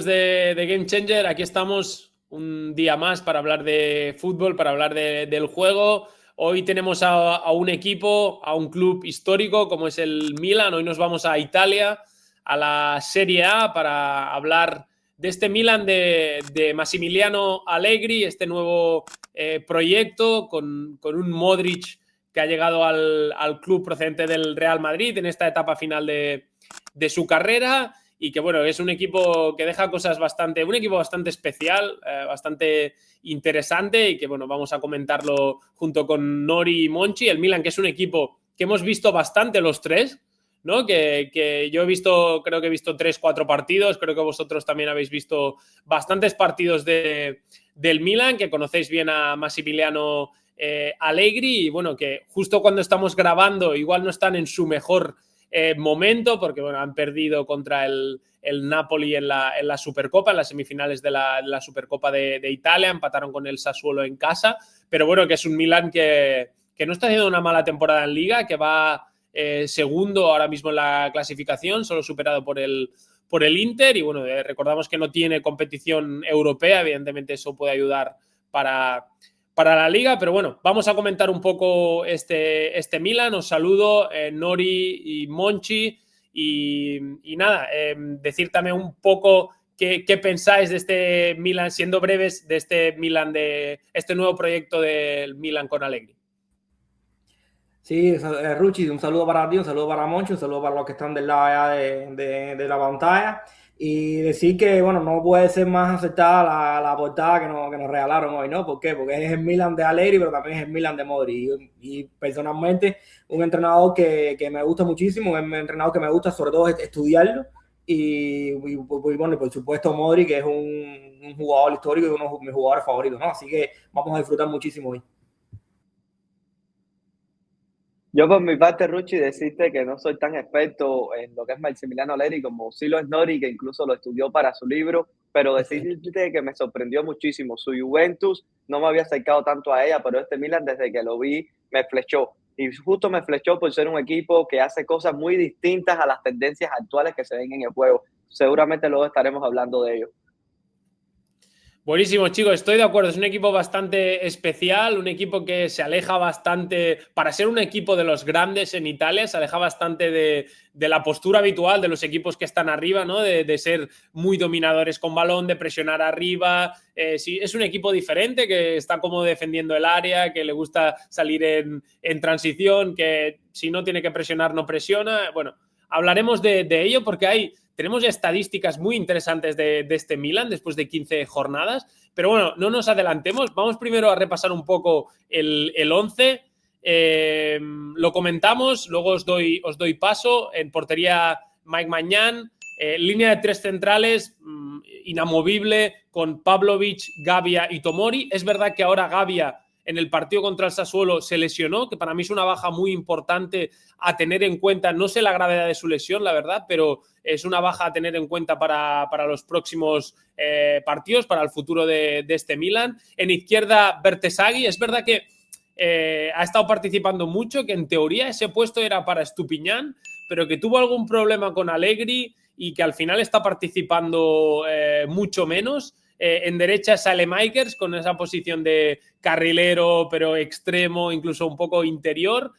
De Game Changer, aquí estamos un día más para hablar de fútbol, para hablar del juego. Hoy tenemos a un equipo, a un club histórico como es el Milan. Hoy nos vamos a Italia, a la Serie A, para hablar de este Milan de Massimiliano Allegri, este nuevo proyecto con un Modric que ha llegado al club procedente del Real Madrid en esta etapa final de su carrera. Y que bueno, es un equipo que deja cosas un equipo bastante especial, bastante interesante, y que bueno, vamos a comentarlo junto con Nori y Monchi. El Milan, que es un equipo que hemos visto bastante los tres, ¿no? Que yo creo que he visto 3-4 partidos, creo que vosotros también habéis visto bastantes partidos del Milan, que conocéis bien a Massimiliano Allegri, y bueno, que justo cuando estamos grabando igual no están en su mejor momento, porque bueno, han perdido contra el Napoli en la Supercopa, en las semifinales de la Supercopa de Italia, empataron con el Sassuolo en casa, pero bueno, que es un Milan que no está haciendo una mala temporada en Liga, que va segundo ahora mismo en la clasificación, solo superado por el Inter, y bueno, recordamos que no tiene competición europea, evidentemente eso puede ayudar para la Liga, pero bueno, vamos a comentar un poco este Milan. Os saludo, Nori y Monchi, y nada, decir también un poco qué pensáis de este Milan, siendo breves, de este Milan, de este nuevo proyecto del Milan con Allegri. Sí, Ruchi, un saludo para ti, un saludo para Moncho, un saludo para los que están del lado allá de la pantalla. Y decir que, bueno, no puede ser más aceptada la portada que nos regalaron hoy, ¿no? ¿Por qué? Porque es el Milan de Allegri, pero también es el Milan de Modric. Y personalmente, un entrenador que me gusta muchísimo, un entrenador que me gusta sobre todo estudiarlo. Y bueno, por supuesto Modric, que es un jugador histórico y uno de mis jugadores favoritos, ¿no? Así que vamos a disfrutar muchísimo hoy. Yo por mi parte, Ruchi, decirte que no soy tan experto en lo que es Maximiliano Allegri como sí lo es Nori, que incluso lo estudió para su libro, pero decirte que me sorprendió muchísimo. Su Juventus no me había acercado tanto a ella, pero este Milan desde que lo vi me flechó. Y justo me flechó por ser un equipo que hace cosas muy distintas a las tendencias actuales que se ven en el juego. Seguramente luego estaremos hablando de ello. Buenísimo, chicos, estoy de acuerdo. Es un equipo bastante especial, un equipo que se aleja bastante, para ser un equipo de los grandes en Italia, se aleja bastante de la postura habitual de los equipos que están arriba, ¿no? De ser muy dominadores con balón, de presionar arriba. Sí, es un equipo diferente, que está como defendiendo el área, que le gusta salir en transición, que si no tiene que presionar, no presiona. Bueno, hablaremos de ello porque tenemos ya estadísticas muy interesantes de este Milan después de 15 jornadas, pero bueno, no nos adelantemos. Vamos primero a repasar un poco el 11. Lo comentamos, luego os doy paso. En portería, Mike Maignan. Línea de tres centrales, inamovible, con Pavlovic, Gavia y Tomori. Es verdad que ahora Gavia en el partido contra el Sassuolo se lesionó, que para mí es una baja muy importante a tener en cuenta. No sé la gravedad de su lesión, la verdad, pero es una baja a tener en cuenta para los próximos partidos, para el futuro de este Milan. En izquierda, Bertesagui. Es verdad que ha estado participando mucho, que en teoría ese puesto era para Estupiñán, pero que tuvo algún problema con Allegri y que al final está participando mucho menos. En derecha sale Makers con esa posición de carrilero, pero extremo, incluso un poco interior,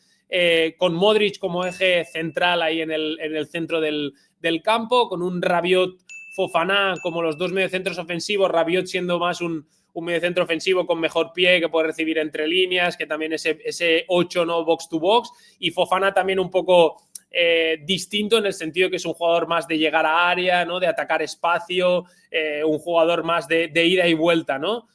con Modric como eje central ahí en el centro del campo, con un Rabiot, Fofana como los dos mediocentros ofensivos, Rabiot siendo más un mediocentro ofensivo con mejor pie, que puede recibir entre líneas, que también ese 8, ¿no? Box to box, y Fofana también un poco distinto en el sentido que es un jugador más de llegar a área, ¿no? De atacar espacio, un jugador más de ida y vuelta, ¿no?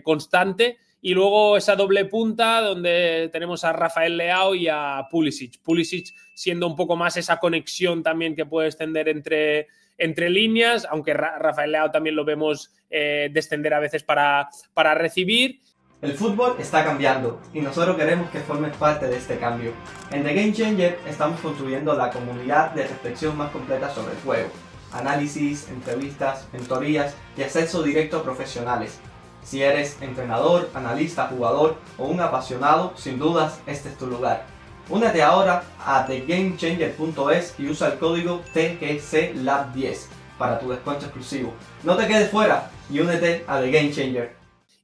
Constante. Y luego esa doble punta donde tenemos a Rafael Leao y a Pulisic. Pulisic siendo un poco más esa conexión también que puede extender entre líneas, aunque Rafael Leao también lo vemos descender a veces para recibir. El fútbol está cambiando y nosotros queremos que formes parte de este cambio. En The Game Changer estamos construyendo la comunidad de reflexión más completa sobre el juego. Análisis, entrevistas, mentorías y acceso directo a profesionales. Si eres entrenador, analista, jugador o un apasionado, sin dudas este es tu lugar. Únete ahora a thegamechanger.es y usa el código TGCLab10 para tu descuento exclusivo. No te quedes fuera y únete a The Game Changer.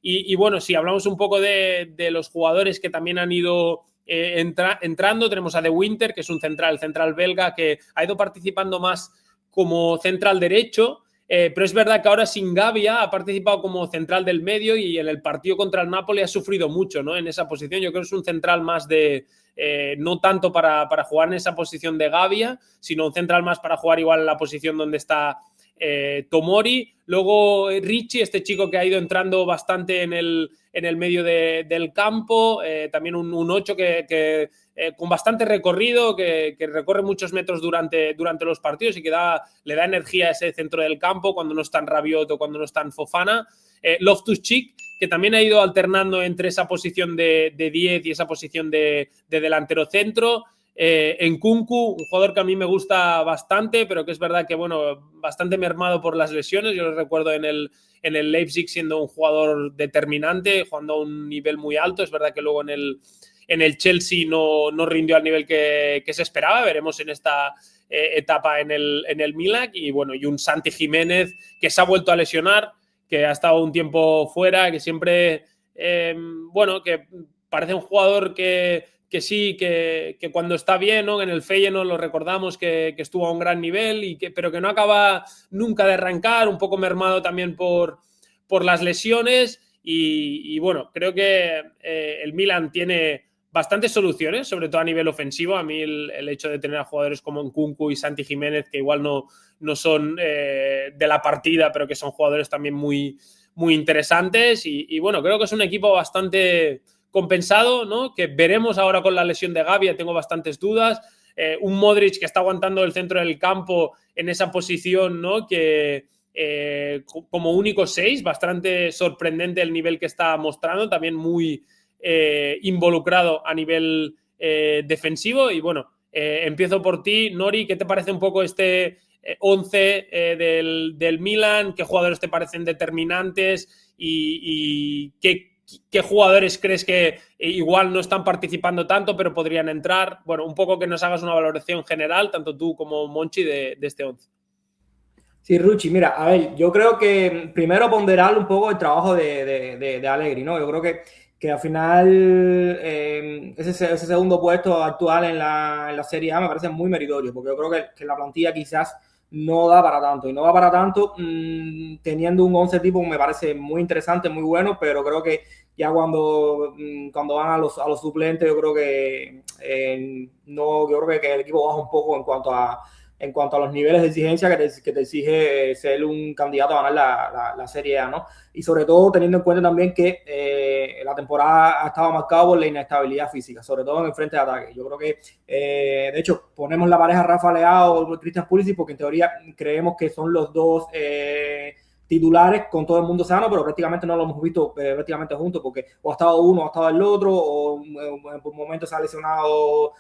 Y bueno, si hablamos un poco de los jugadores que también han ido entrando, tenemos a De Winter, que es un central belga, que ha ido participando más como central derecho, pero es verdad que ahora sin Gavia ha participado como central del medio y en el partido contra el Napoli ha sufrido mucho, ¿no? En esa posición. Yo creo que es un central más de... no tanto para jugar en esa posición de Gavia, sino un central más para jugar igual en la posición donde está Tomori. Luego Ricci, este chico que ha ido entrando bastante en el medio del campo, también un 8 que con bastante recorrido, que recorre muchos metros durante los partidos y que le da energía a ese centro del campo cuando no está en Rabiot o cuando no está en Fofana. Loftus-Cheek, que también ha ido alternando entre esa posición de 10 y esa posición de delantero centro. Nkunku, un jugador que a mí me gusta bastante, pero que es verdad que, bueno, bastante mermado por las lesiones. Yo lo recuerdo en el Leipzig siendo un jugador determinante, jugando a un nivel muy alto. Es verdad que luego en el Chelsea no rindió al nivel que se esperaba. Veremos en esta etapa en el Milan. Y bueno, y un Santi Jiménez que se ha vuelto a lesionar, que ha estado un tiempo fuera, que siempre, bueno, que parece un jugador que sí, que cuando está bien, ¿no? En el Feyenoord lo recordamos que estuvo a un gran nivel, pero que no acaba nunca de arrancar, un poco mermado también por las lesiones. Y bueno, creo que el Milan tiene bastantes soluciones, sobre todo a nivel ofensivo. A mí el hecho de tener a jugadores como Nkunku y Santi Jiménez, que igual no son de la partida, pero que son jugadores también muy, muy interesantes. Y bueno, creo que es un equipo bastante compensado, ¿no? Que veremos ahora con la lesión de Gavia, tengo bastantes dudas. Un Modric que está aguantando el centro del campo en esa posición, ¿no? Que como único 6, bastante sorprendente el nivel que está mostrando, también muy involucrado a nivel defensivo. Y bueno, empiezo por ti, Nori, ¿qué te parece un poco este 11 del Milan? ¿Qué jugadores te parecen determinantes? Y ¿qué jugadores crees que igual no están participando tanto, pero podrían entrar? Bueno, un poco que nos hagas una valoración general, tanto tú como Monchi, de este 11. Sí, Ruchi, mira, a ver, yo creo que primero ponderar un poco el trabajo de Allegri, ¿no? Yo creo que al final ese segundo puesto actual en la Serie A me parece muy meritorio, porque yo creo que la plantilla quizás no da para tanto, y no da para tanto teniendo un 11 tipo me parece muy interesante, muy bueno, pero creo que ya cuando van a los suplentes, yo creo que no, yo creo que el equipo baja un poco en cuanto a los niveles de exigencia que te exige ser un candidato a ganar la Serie A, ¿no? Y sobre todo teniendo en cuenta también que la temporada ha estado marcada por la inestabilidad física, sobre todo en el frente de ataque. Yo creo que, de hecho, ponemos la pareja Rafa Leao o Christian Pulisic porque en teoría creemos que son los dos titulares con todo el mundo sano, pero prácticamente no lo hemos visto prácticamente juntos, porque o ha estado uno o ha estado el otro, o en un momento se ha lesionado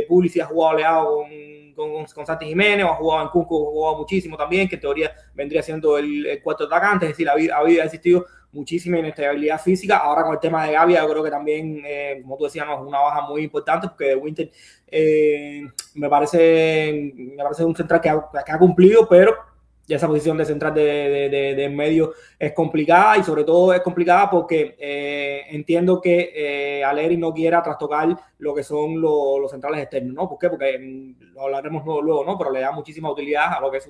Pulisic, ha jugado Leao con Santi Jiménez, o ha jugado en Nkunku, ha jugado muchísimo también, que en teoría vendría siendo el cuarto atacante. Es decir, ha existido muchísima inestabilidad física. Ahora con el tema de Gavia, yo creo que también, como tú decías, no, es una baja muy importante, porque De Winter me parece un central que ha cumplido, pero ya esa posición de central de medio es complicada, y sobre todo es complicada porque entiendo que Allegri no quiera trastocar lo que son los centrales externos, ¿no? ¿Por qué? Porque lo hablaremos luego, ¿no? Pero le da muchísima utilidad a lo que es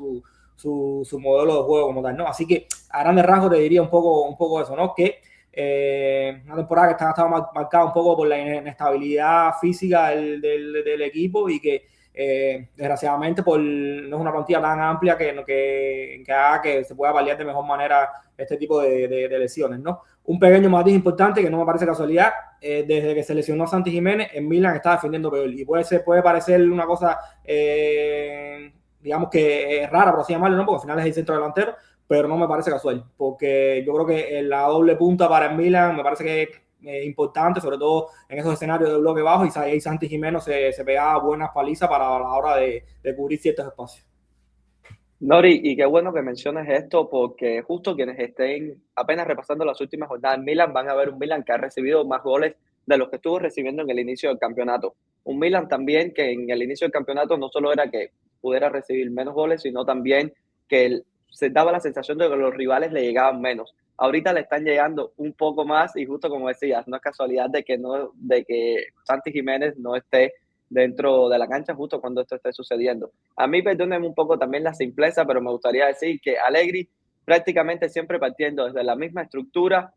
su modelo de juego como tal, ¿no? Así que a grandes rasgos te diría un poco eso, ¿no? Que una temporada que estaba marcada un poco por la inestabilidad física del equipo, y que desgraciadamente no es una plantilla tan amplia que haga que se pueda paliar de mejor manera este tipo de lesiones, ¿no? Un pequeño matiz importante que no me parece casualidad: desde que se lesionó Santi Jiménez, en Milan está defendiendo peor, y puede parecer una cosa digamos que rara, por así llamarlo, ¿no? Porque al final es el centro delantero, pero no me parece casual, porque yo creo que la doble punta para el Milan me parece que es importante, sobre todo en esos escenarios de bloque bajo, y ahí Santi Jiménez se pegaba buenas palizas para la hora de cubrir ciertos espacios. Nori, y qué bueno que menciones esto, porque justo quienes estén apenas repasando las últimas jornadas en Milan van a ver un Milan que ha recibido más goles de los que estuvo recibiendo en el inicio del campeonato. Un Milan también que en el inicio del campeonato no solo era que pudiera recibir menos goles, sino también que se daba la sensación de que los rivales le llegaban menos. Ahorita le están llegando un poco más y justo como decías, no es casualidad de que Santi Jiménez no esté dentro de la cancha justo cuando esto esté sucediendo. A mí, perdónenme un poco también la simpleza, pero me gustaría decir que Allegri prácticamente siempre partiendo desde la misma estructura,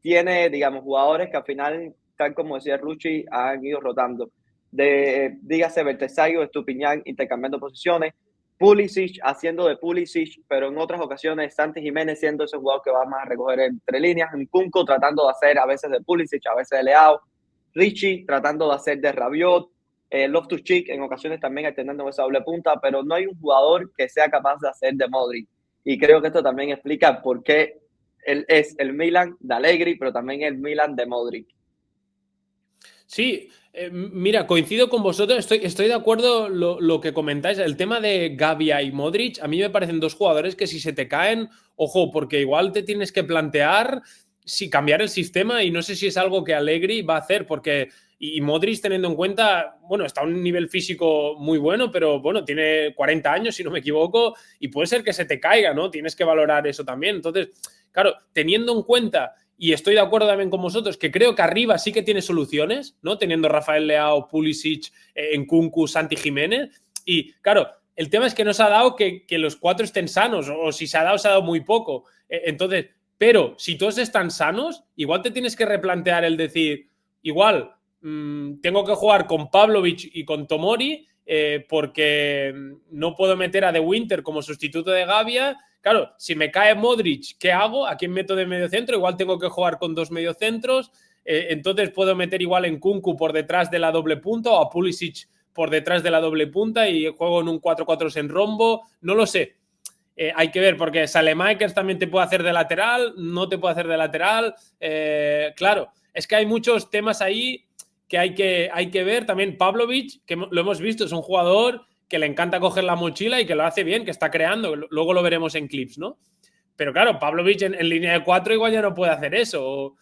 tiene, digamos, jugadores que al final, tal como decía Rucci, han ido rotando. Dígase Bertesaio, Estupiñán intercambiando posiciones, Pulisic haciendo de Pulisic, pero en otras ocasiones Santi Jiménez siendo ese jugador que va más a recoger entre líneas, Nkunku tratando de hacer a veces de Pulisic, a veces de Leao, Richie tratando de hacer de Rabiot, Loftus-Cheek en ocasiones también alternando esa doble punta, pero no hay un jugador que sea capaz de hacer de Modric. Y creo que esto también explica por qué él es el Milan de Allegri, pero también el Milan de Modric. Sí, mira, coincido con vosotros, estoy de acuerdo lo que comentáis. El tema de Gavia y Modric, a mí me parecen dos jugadores que si se te caen, ojo, porque igual te tienes que plantear si cambiar el sistema y no sé si es algo que Allegri va a hacer, porque y Modric teniendo en cuenta, bueno, está a un nivel físico muy bueno, pero bueno, tiene 40 años si no me equivoco y puede ser que se te caiga, ¿no? Tienes que valorar eso también. Entonces, claro, teniendo en cuenta... Y estoy de acuerdo también con vosotros, que creo que arriba sí que tiene soluciones, ¿no? Teniendo Rafael Leao, Pulisic, Nkunku, Santi Jiménez. Y claro, el tema es que no se ha dado que los cuatro estén sanos, o si se ha dado muy poco. Entonces, pero si todos están sanos, igual te tienes que replantear el decir, igual, tengo que jugar con Pavlovic y con Tomori, porque no puedo meter a De Winter como sustituto de Gavia. Claro, si me cae Modric, ¿qué hago? ¿A quién meto de mediocentro? Igual tengo que jugar con dos mediocentros. Entonces puedo meter igual en Nkunku por detrás de la doble punta o a Pulisic por detrás de la doble punta y juego en un 4-4 en rombo. No lo sé. Hay que ver, porque Saelemaekers también te puede hacer de lateral, no te puede hacer de lateral. Claro, es que hay muchos temas ahí que hay que ver. También Pavlovic, que lo hemos visto, es un jugador que le encanta coger la mochila y que lo hace bien, que está creando. Luego lo veremos en clips, ¿no? Pero claro, Pavlovic en línea de 4 igual ya no puede hacer eso.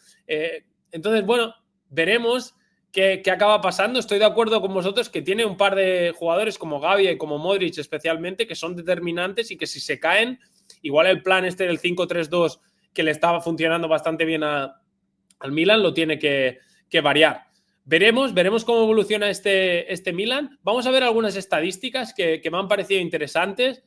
Entonces, bueno, veremos qué acaba pasando. Estoy de acuerdo con vosotros que tiene un par de jugadores como Gavi y como Modric especialmente que son determinantes y que si se caen, igual el plan este del 5-3-2 que le estaba funcionando bastante bien al Milan lo tiene que variar. Veremos cómo evoluciona este Milan. Vamos a ver algunas estadísticas que me han parecido interesantes.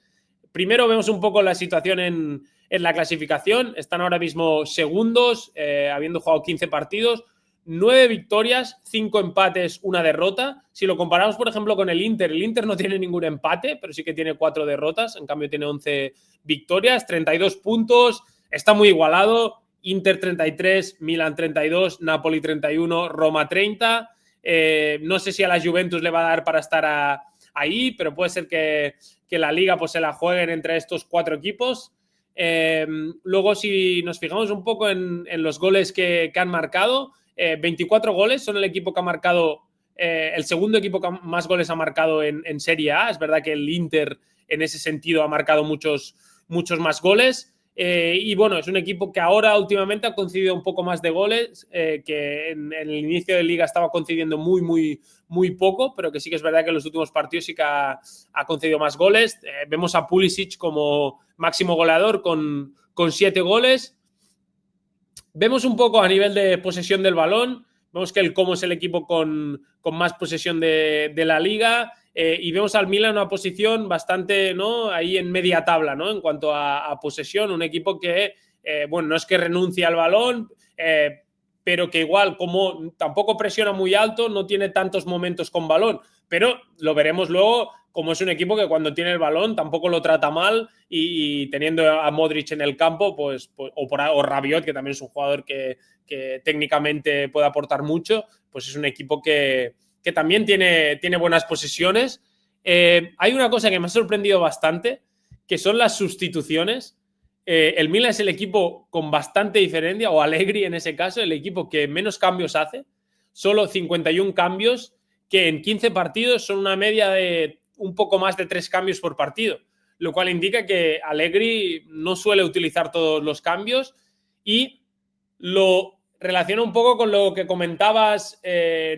Primero vemos un poco la situación en la clasificación. Están ahora mismo segundos, habiendo jugado 15 partidos, 9 victorias, 5 empates, 1 derrota. Si lo comparamos, por ejemplo, con el Inter no tiene ningún empate, pero sí que tiene 4 derrotas. En cambio, tiene 11 victorias, 32 puntos. Está muy igualado. Inter 33, Milan 32, Napoli 31, Roma 30. No sé si a la Juventus le va a dar para estar ahí, pero puede ser que la Liga pues, se la jueguen entre estos 4 equipos. Luego, si nos fijamos un poco en los goles que han marcado, 24 goles, son el equipo que ha marcado, el segundo equipo que más goles ha marcado en Serie A. Es verdad que el Inter en ese sentido ha marcado muchos más goles. Y bueno, es un equipo que ahora últimamente ha concedido un poco más de goles, que en el inicio de liga estaba concediendo muy poco, pero que sí que es verdad que en los últimos partidos sí que ha concedido más goles. Vemos a Pulisic como máximo goleador con 7 goles. Vemos un poco a nivel de posesión del balón, vemos que el Como es el equipo con más posesión de la liga. Y vemos al Milan en una posición bastante, ¿no?, ahí en media tabla, ¿no?, en cuanto a posesión, un equipo que, bueno, no es que renuncie al balón, pero que igual, como tampoco presiona muy alto, no tiene tantos momentos con balón, pero lo veremos luego, como es un equipo que cuando tiene el balón tampoco lo trata mal y teniendo a Modric en el campo, pues o Rabiot, que también es un jugador que técnicamente puede aportar mucho, pues es un equipo que también tiene buenas posesiones. Hay una cosa que me ha sorprendido bastante, que son las sustituciones. El Milan es el equipo con bastante diferencia, o Allegri en ese caso, el equipo que menos cambios hace, solo 51 cambios, que en 15 partidos son una media de un poco más de 3 cambios por partido, lo cual indica que Allegri no suele utilizar todos los cambios y lo relaciona un poco con lo que comentabas,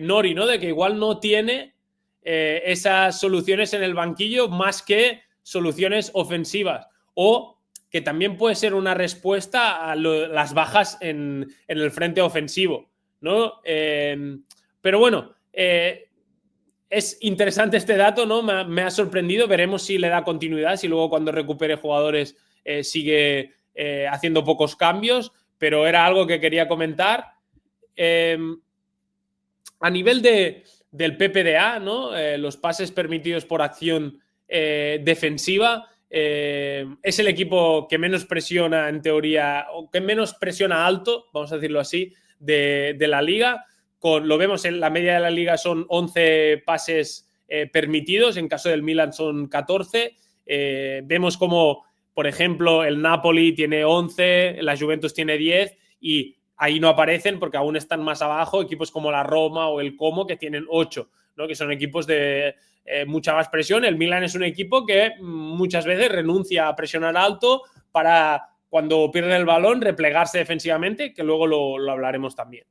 Nori, ¿no?, de que igual no tiene esas soluciones en el banquillo más que soluciones ofensivas, o que también puede ser una respuesta a las bajas en el frente ofensivo, ¿no? Pero bueno, es interesante este dato, ¿no? Me ha sorprendido. Veremos si le da continuidad, si luego cuando recupere jugadores sigue haciendo pocos cambios, pero era algo que quería comentar. A nivel del PPDA, ¿no? Los pases permitidos por acción defensiva, es el equipo que menos presiona, en teoría, o que menos presiona alto, vamos a decirlo así, de la liga. Lo vemos en la media de la liga, son 11 pases permitidos, en caso del Milan son 14. Vemos como, por ejemplo, el Napoli tiene 11, la Juventus tiene 10, y ahí no aparecen porque aún están más abajo equipos como la Roma o el Como, que tienen 8, ¿no? Que son equipos de mucha más presión. El Milan es un equipo que muchas veces renuncia a presionar alto para, cuando pierden el balón, replegarse defensivamente, que luego lo hablaremos también.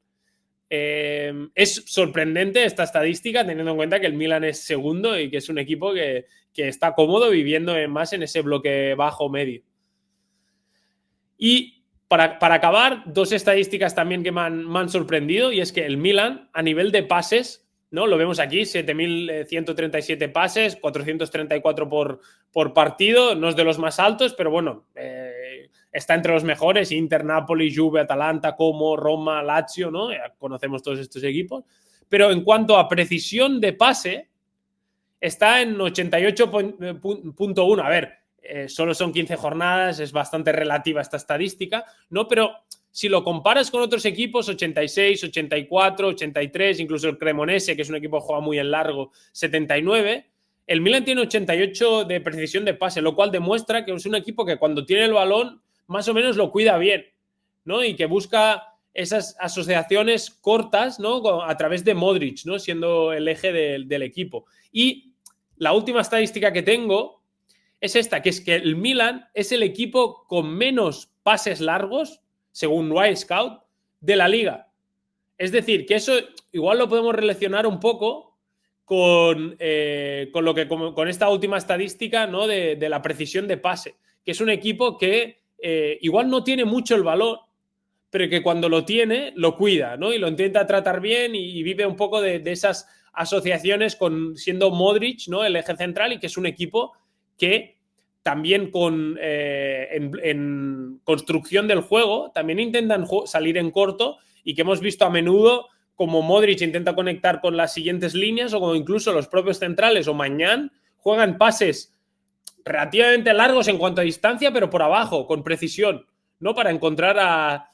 Es sorprendente esta estadística, teniendo en cuenta que el Milan es segundo y que es un equipo que está cómodo viviendo más en ese bloque bajo-medio. Y para acabar, dos estadísticas también que me han sorprendido, y es que el Milan, a nivel de pases, ¿no? Lo vemos aquí, 7.137 pases, 434 por partido, no es de los más altos, pero bueno, está entre los mejores: Inter, Napoli, Juve, Atalanta, Como, Roma, Lazio, ¿no? Ya conocemos todos estos equipos. Pero en cuanto a precisión de pase, está en 88.1. A ver, solo son 15 jornadas, es bastante relativa esta estadística, ¿no? Pero si lo comparas con otros equipos, 86, 84, 83, incluso el Cremonese, que es un equipo que juega muy en largo, 79, el Milan tiene 88 de precisión de pase, lo cual demuestra que es un equipo que cuando tiene el balón más o menos lo cuida bien, ¿no? Y que busca esas asociaciones cortas, ¿no? A través de Modric, ¿no? Siendo el eje del equipo. Y la última estadística que tengo es esta, que es que el Milan es el equipo con menos pases largos, según Wisecout, de la liga. Es decir, que eso igual lo podemos relacionar un poco con esta última estadística, ¿no? de la precisión de pase, que es un equipo que igual no tiene mucho el balón, pero que cuando lo tiene, lo cuida, ¿no? Y lo intenta tratar bien y vive un poco de esas asociaciones, siendo Modric, ¿no? El eje central, y que es un equipo que también en construcción del juego también intentan salir en corto, y que hemos visto a menudo como Modric intenta conectar con las siguientes líneas, o como incluso los propios centrales o Mañán juegan pases relativamente largos en cuanto a distancia, pero por abajo, con precisión, ¿no? Para encontrar a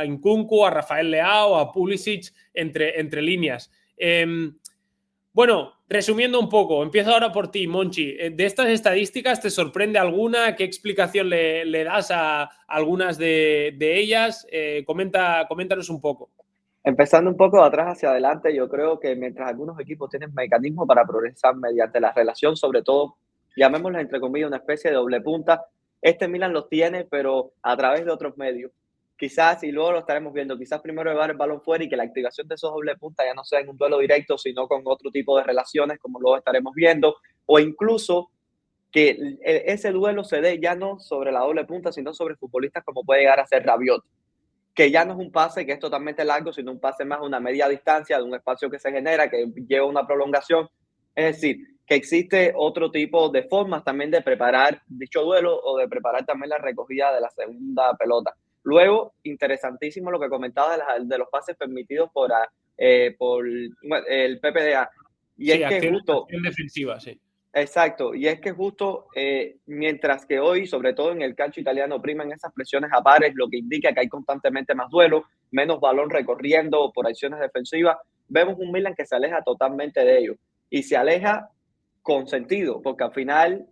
Nkunku, a Rafael Leao, a Pulisic entre líneas. Bueno, resumiendo un poco, empiezo ahora por ti, Monchi. De estas estadísticas, ¿te sorprende alguna? ¿Qué explicación le das a algunas de ellas? Coméntanos un poco. Empezando un poco de atrás hacia adelante, yo creo que mientras algunos equipos tienen mecanismos para progresar mediante la relación, sobre todo, llamémosla entre comillas una especie de doble punta, este Milan los tiene, pero a través de otros medios. Quizás, y luego lo estaremos viendo, quizás primero llevar el balón fuera y que la activación de esos doble puntas ya no sea en un duelo directo, sino con otro tipo de relaciones, como luego estaremos viendo, o incluso que ese duelo se dé ya no sobre la doble punta, sino sobre futbolistas como puede llegar a ser Rabiot, que ya no es un pase que es totalmente largo, sino un pase más a una media distancia, de un espacio que se genera, que lleva una prolongación. Es decir, que existe otro tipo de formas también de preparar dicho duelo, o de preparar también la recogida de la segunda pelota. Luego, interesantísimo lo que comentaba de los pases permitidos por el PPDA. Y sí, es que justo... acción defensiva, sí. Exacto, y es que justo mientras que hoy, sobre todo en el calcio italiano, priman esas presiones a pares, lo que indica que hay constantemente más duelos, menos balón recorriendo por acciones defensivas, vemos un Milan que se aleja totalmente de ello, y se aleja con sentido, porque al final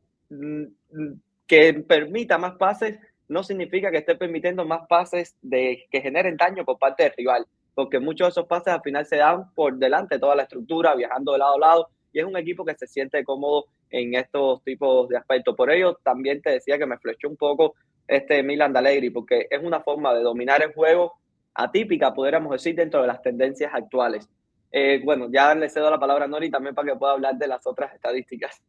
que permita más pases no significa que esté permitiendo más pases que generen daño por parte del rival, porque muchos de esos pases al final se dan por delante de toda la estructura, viajando de lado a lado, y es un equipo que se siente cómodo en estos tipos de aspectos. Por ello, también te decía que me flechó un poco este Milan de Allegri, porque es una forma de dominar el juego atípica, podríamos decir, dentro de las tendencias actuales. Bueno, ya le cedo la palabra a Nori también para que pueda hablar de las otras estadísticas.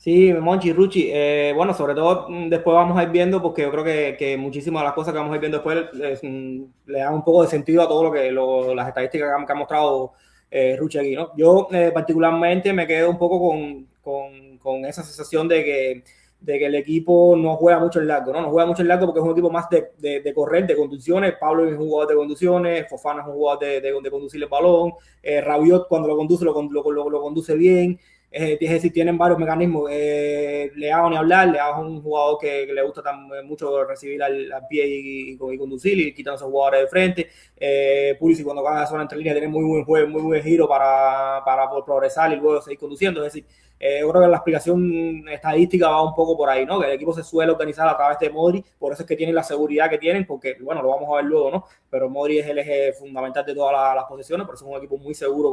Sí, Monchi, Ruchi, bueno, sobre todo después vamos a ir viendo, porque yo creo que muchísimas de las cosas que vamos a ir viendo después le dan un poco de sentido a todo las estadísticas que ha mostrado Ruchi aquí, ¿no? Yo particularmente me quedo un poco con esa sensación de que el equipo no juega mucho en largo, ¿no? No juega mucho en largo porque es un equipo más de correr, de conducciones. Pablo es un jugador de conducciones, Fofana es un jugador de conducir el balón, Rabiot cuando lo conduce, lo conduce bien. Es decir, tienen varios mecanismos. Leao ni hablar, Leao es un jugador que le gusta mucho recibir al pie y conducir y quitar a esos jugadores de frente. Pulisic cuando cae a la zona entre líneas tiene muy buen juego, muy buen giro para poder progresar y luego seguir conduciendo. Es decir, yo creo que la explicación estadística va un poco por ahí, ¿no? Que el equipo se suele organizar a través de Modric, por eso es que tienen la seguridad que tienen, porque, bueno, lo vamos a ver luego, ¿no? Pero Modric es el eje fundamental de todas las posiciones, por eso es un equipo muy seguro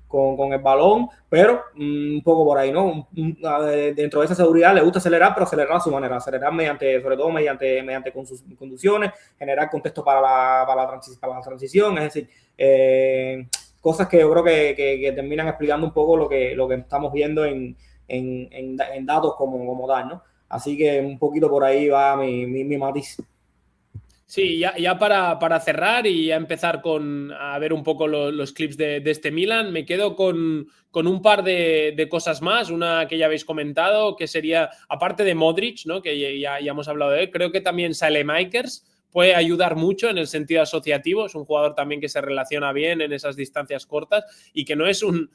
con el balón, pero un poco por ahí, ¿no? Dentro de esa seguridad le gusta acelerar, pero acelerar a su manera, acelerar sobre todo mediante con sus conducciones, generar contexto para la transición, es decir, cosas que yo creo que terminan explicando un poco lo que estamos viendo en datos como tal, ¿no? Así que un poquito por ahí va mi matiz. Sí, ya para cerrar y ya empezar a ver un poco los clips de este Milan, me quedo con un par de cosas más. Una que ya habéis comentado, que sería, aparte de Modric, ¿no? Que ya hemos hablado de él, creo que también Saelemaekers puede ayudar mucho en el sentido asociativo. Es un jugador también que se relaciona bien en esas distancias cortas y que no es un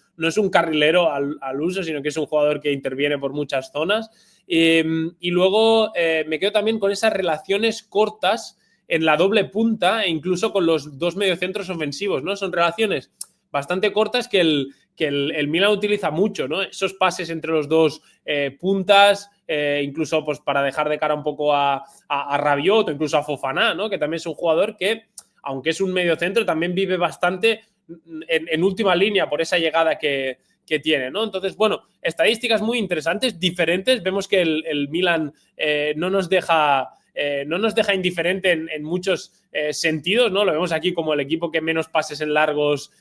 carrilero al uso, sino que es un jugador que interviene por muchas zonas. Y luego me quedo también con esas relaciones cortas en la doble punta e incluso con los dos mediocentros ofensivos, ¿no? Son relaciones bastante cortas que el Milan utiliza mucho, ¿no? Esos pases entre los dos puntas, incluso pues para dejar de cara un poco a Rabiot o incluso a Fofana, ¿no? Que también es un jugador que, aunque es un mediocentro, también vive bastante en última línea por esa llegada que tiene, ¿no? Entonces, bueno, estadísticas muy interesantes, diferentes. Vemos que el Milan no nos deja indiferente en muchos sentidos, ¿no? Lo vemos aquí como el equipo que menos pases en largos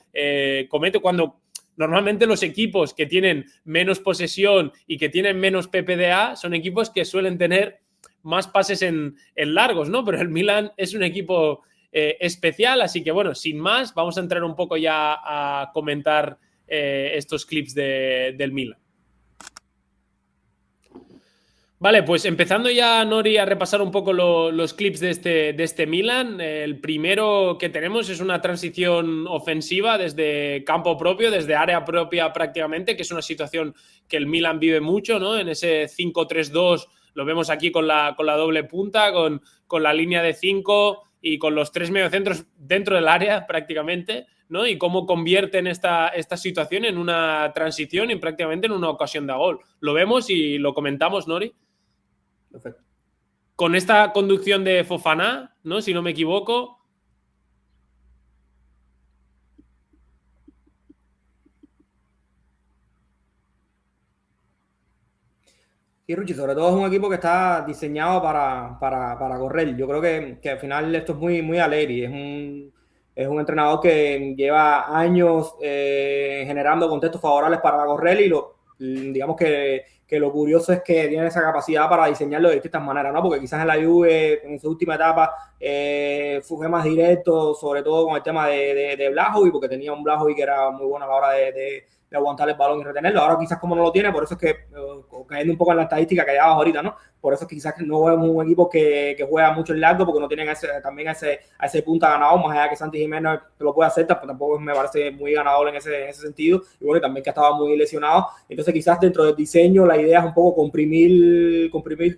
comete, cuando normalmente los equipos que tienen menos posesión y que tienen menos PPDA son equipos que suelen tener más pases en largos, ¿no? Pero el Milan es un equipo especial, así que bueno, sin más, vamos a entrar un poco ya a comentar estos clips del Milan. Vale, pues empezando ya, Nori, a repasar un poco los clips de este Milan. El primero que tenemos es una transición ofensiva desde campo propio, desde área propia prácticamente, que es una situación que el Milan vive mucho, ¿no? En ese 5-3-2 lo vemos aquí con la doble punta, con la línea de 5 y con los tres mediocentros dentro del área prácticamente, ¿no? Y cómo convierten esta situación en una transición y prácticamente en una ocasión de gol. Lo vemos y lo comentamos, Nori. Perfecto. Con esta conducción de Fofana, ¿no? Si no me equivoco. Sí, Ruchi, sobre todo es un equipo que está diseñado para correr. Yo creo que al final esto es muy Allegri. Es un entrenador que lleva años generando contextos favorables para correr y digamos que lo curioso es que tiene esa capacidad para diseñarlo de distintas maneras, ¿no? Porque quizás en la Juve, en su última etapa, fue más directo, sobre todo con el tema de Blajovic, porque tenía un Blajovic que era muy bueno a la hora de aguantar el balón y retenerlo. Ahora quizás como no lo tiene, por eso es que, cayendo un poco en la estadística que llevabas ahorita, ¿no? Por eso es que quizás no vemos un equipo que juega mucho en largo, porque no tienen también a ese punta ganador, más allá que Santi Jiménez lo puede hacer, pero tampoco me parece muy ganador en ese sentido, y bueno, también que estaba muy lesionado. Entonces quizás dentro del diseño la idea es un poco comprimir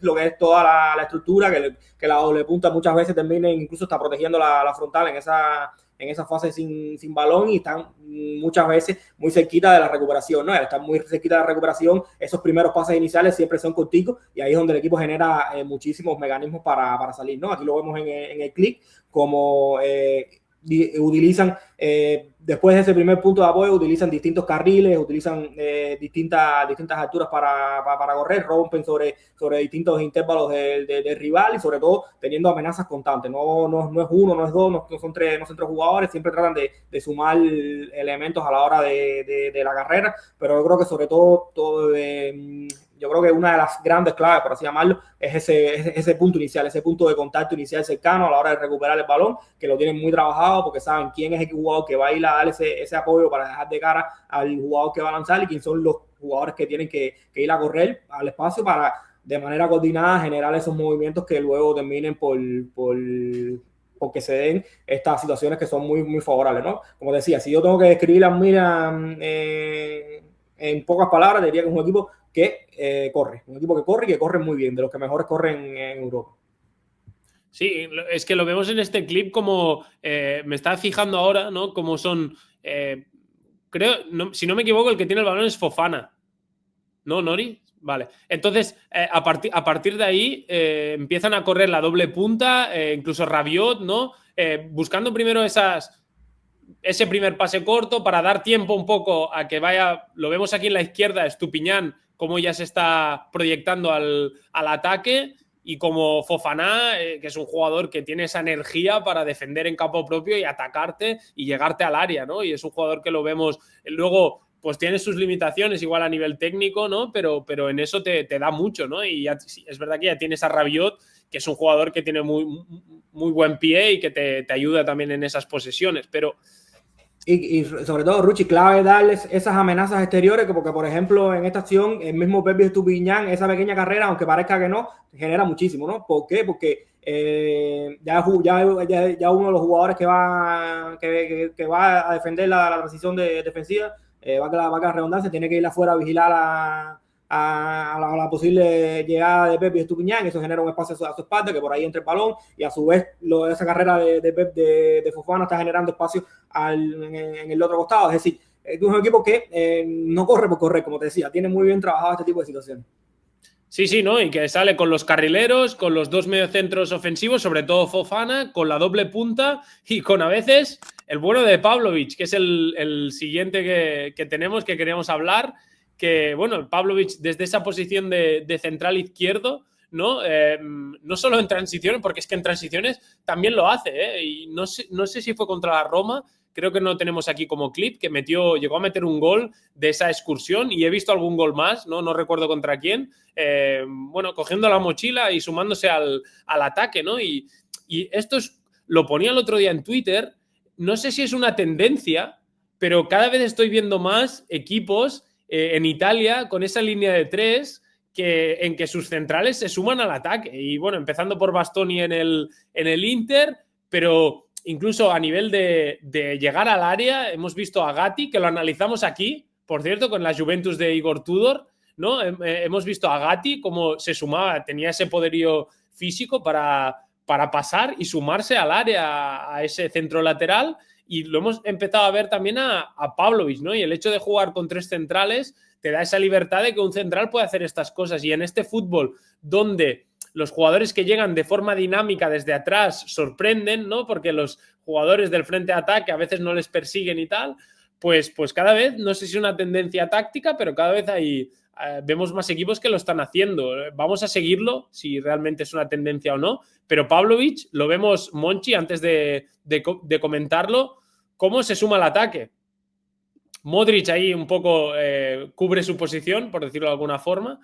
lo que es toda la estructura, que la doble punta muchas veces termine incluso está protegiendo la frontal en esa fase sin balón, y están muchas veces muy cerquita de la recuperación, ¿no? Están muy cerquita de la recuperación, esos primeros pases iniciales siempre son corticos, y ahí es donde el equipo genera muchísimos mecanismos para salir, ¿no? Aquí lo vemos en el clic, como utilizan, después de ese primer punto de apoyo, utilizan distintos carriles, utilizan distintas alturas para correr, rompen sobre distintos intervalos del rival, y sobre todo teniendo amenazas constantes. No es uno, no es dos, no son tres jugadores, siempre tratan de sumar elementos a la hora de la carrera, pero yo creo que sobre todo yo creo que una de las grandes claves, por así llamarlo, es ese punto inicial, ese punto de contacto inicial cercano a la hora de recuperar el balón, que lo tienen muy trabajado porque saben quién es el jugador que va a ir a dar ese apoyo para dejar de cara al jugador que va a lanzar y quién son los jugadores que tienen que ir a correr al espacio para de manera coordinada generar esos movimientos que luego terminen porque se den estas situaciones que son muy, muy favorables, ¿no? Como decía, si yo tengo que describir a Milan en pocas palabras, diría que es un equipo que corre y que corre muy bien, de los que mejores corren en Europa. Sí, es que lo vemos en este clip como me estaba fijando ahora, ¿no? Como son, creo, no, si no me equivoco, el que tiene el balón es Fofana, ¿no, Nori? Vale, entonces a partir de ahí empiezan a correr la doble punta, incluso Rabiot, ¿no? Buscando primero ese primer pase corto para dar tiempo un poco a que vaya, lo vemos aquí en la izquierda, Estupiñán, cómo ya se está proyectando al ataque, y como Fofana, que es un jugador que tiene esa energía para defender en campo propio y atacarte y llegarte al área, ¿no? Y es un jugador que lo vemos luego, pues tiene sus limitaciones igual a nivel técnico, ¿no? Pero en eso te da mucho, ¿no? Y ya, es verdad que ya tienes a Rabiot, que es un jugador que tiene muy, muy buen pie y que te ayuda también en esas posesiones, pero... Y sobre todo, Ruchi, clave darles esas amenazas exteriores, porque por ejemplo en esta acción el mismo Pepe Estupiñán, esa pequeña carrera, aunque parezca que no, genera muchísimo, ¿no? ¿Por qué? Porque ya uno de los jugadores que va a defender la transición defensiva, va a la redundancia, tiene que ir afuera a vigilar a la posible llegada de Pepe Estupiñán. Eso genera un espacio a su espalda, que por ahí entra el balón, y a su vez esa carrera de Fofana está generando espacio en el otro costado. Es decir, es un equipo que no corre por correr, como te decía, tiene muy bien trabajado este tipo de situaciones. Sí, ¿no? Y que sale con los carrileros, con los dos mediocentros ofensivos, sobre todo Fofana, con la doble punta y con a veces el bueno de Pavlovic, que es el siguiente que tenemos, que queríamos hablar, que, bueno, Pavlovic desde esa posición de central izquierdo, ¿no? No solo en transiciones, porque es que en transiciones también lo hace, ¿eh? Y no sé si fue contra la Roma, creo que no tenemos aquí como clip, que llegó a meter un gol de esa excursión, y he visto algún gol más, no recuerdo contra quién, bueno, cogiendo la mochila y sumándose al ataque, ¿no? Y esto lo ponía el otro día en Twitter, no sé si es una tendencia, pero cada vez estoy viendo más equipos en Italia con esa línea de 3 en que sus centrales se suman al ataque. Y bueno, empezando por Bastoni en el Inter, pero incluso a nivel de llegar al área, hemos visto a Gatti, que lo analizamos aquí, por cierto, con la Juventus de Igor Tudor, ¿no? Hemos visto a Gatti cómo se sumaba, tenía ese poderío físico para pasar y sumarse al área, a ese centro lateral. Y lo hemos empezado a ver también a Pavlovic, ¿no? Y el hecho de jugar con 3 centrales te da esa libertad de que un central puede hacer estas cosas. Y en este fútbol donde los jugadores que llegan de forma dinámica desde atrás sorprenden, ¿no? Porque los jugadores del frente de ataque a veces no les persiguen y tal, pues cada vez, no sé si es una tendencia táctica, pero cada vez vemos más equipos que lo están haciendo. Vamos a seguirlo, si realmente es una tendencia o no, pero Pavlovic, lo vemos, Monchi, antes de comentarlo, cómo se suma al ataque. Modric ahí un poco cubre su posición, por decirlo de alguna forma.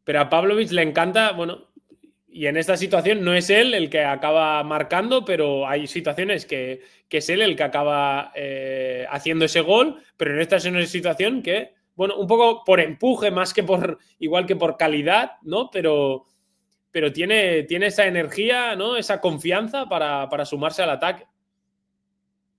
Pero a Pavlovic le encanta, bueno, y en esta situación no es él el que acaba marcando, pero hay situaciones que es él el que acaba haciendo ese gol, pero en esta es una situación que, bueno, un poco por empuje más que igual que por calidad, ¿no? Pero tiene esa energía, ¿no? Esa confianza para sumarse al ataque.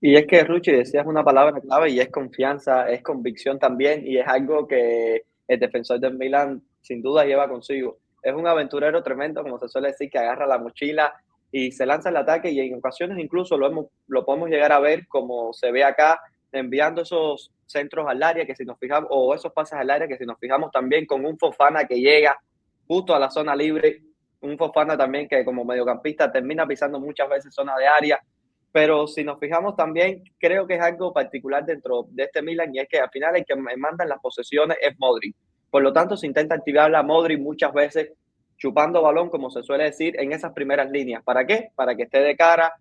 Y es que, Ruchi, decías una palabra clave y es confianza, es convicción también, y es algo que el defensor del Milan sin duda lleva consigo. Es un aventurero tremendo, como se suele decir, que agarra la mochila y se lanza al ataque, y en ocasiones incluso lo podemos llegar a ver como se ve acá, enviando esos centros al área, que si nos fijamos, o esos pases al área, que si nos fijamos también con un Fofana que llega justo a la zona libre, un Fofana también que como mediocampista termina pisando muchas veces zona de área. Pero si nos fijamos también, creo que es algo particular dentro de este Milan, y es que al final el que manda en las posesiones es Modric. Por lo tanto, se intenta activar a Modric muchas veces chupando balón, como se suele decir, en esas primeras líneas. ¿Para qué? Para que esté de cara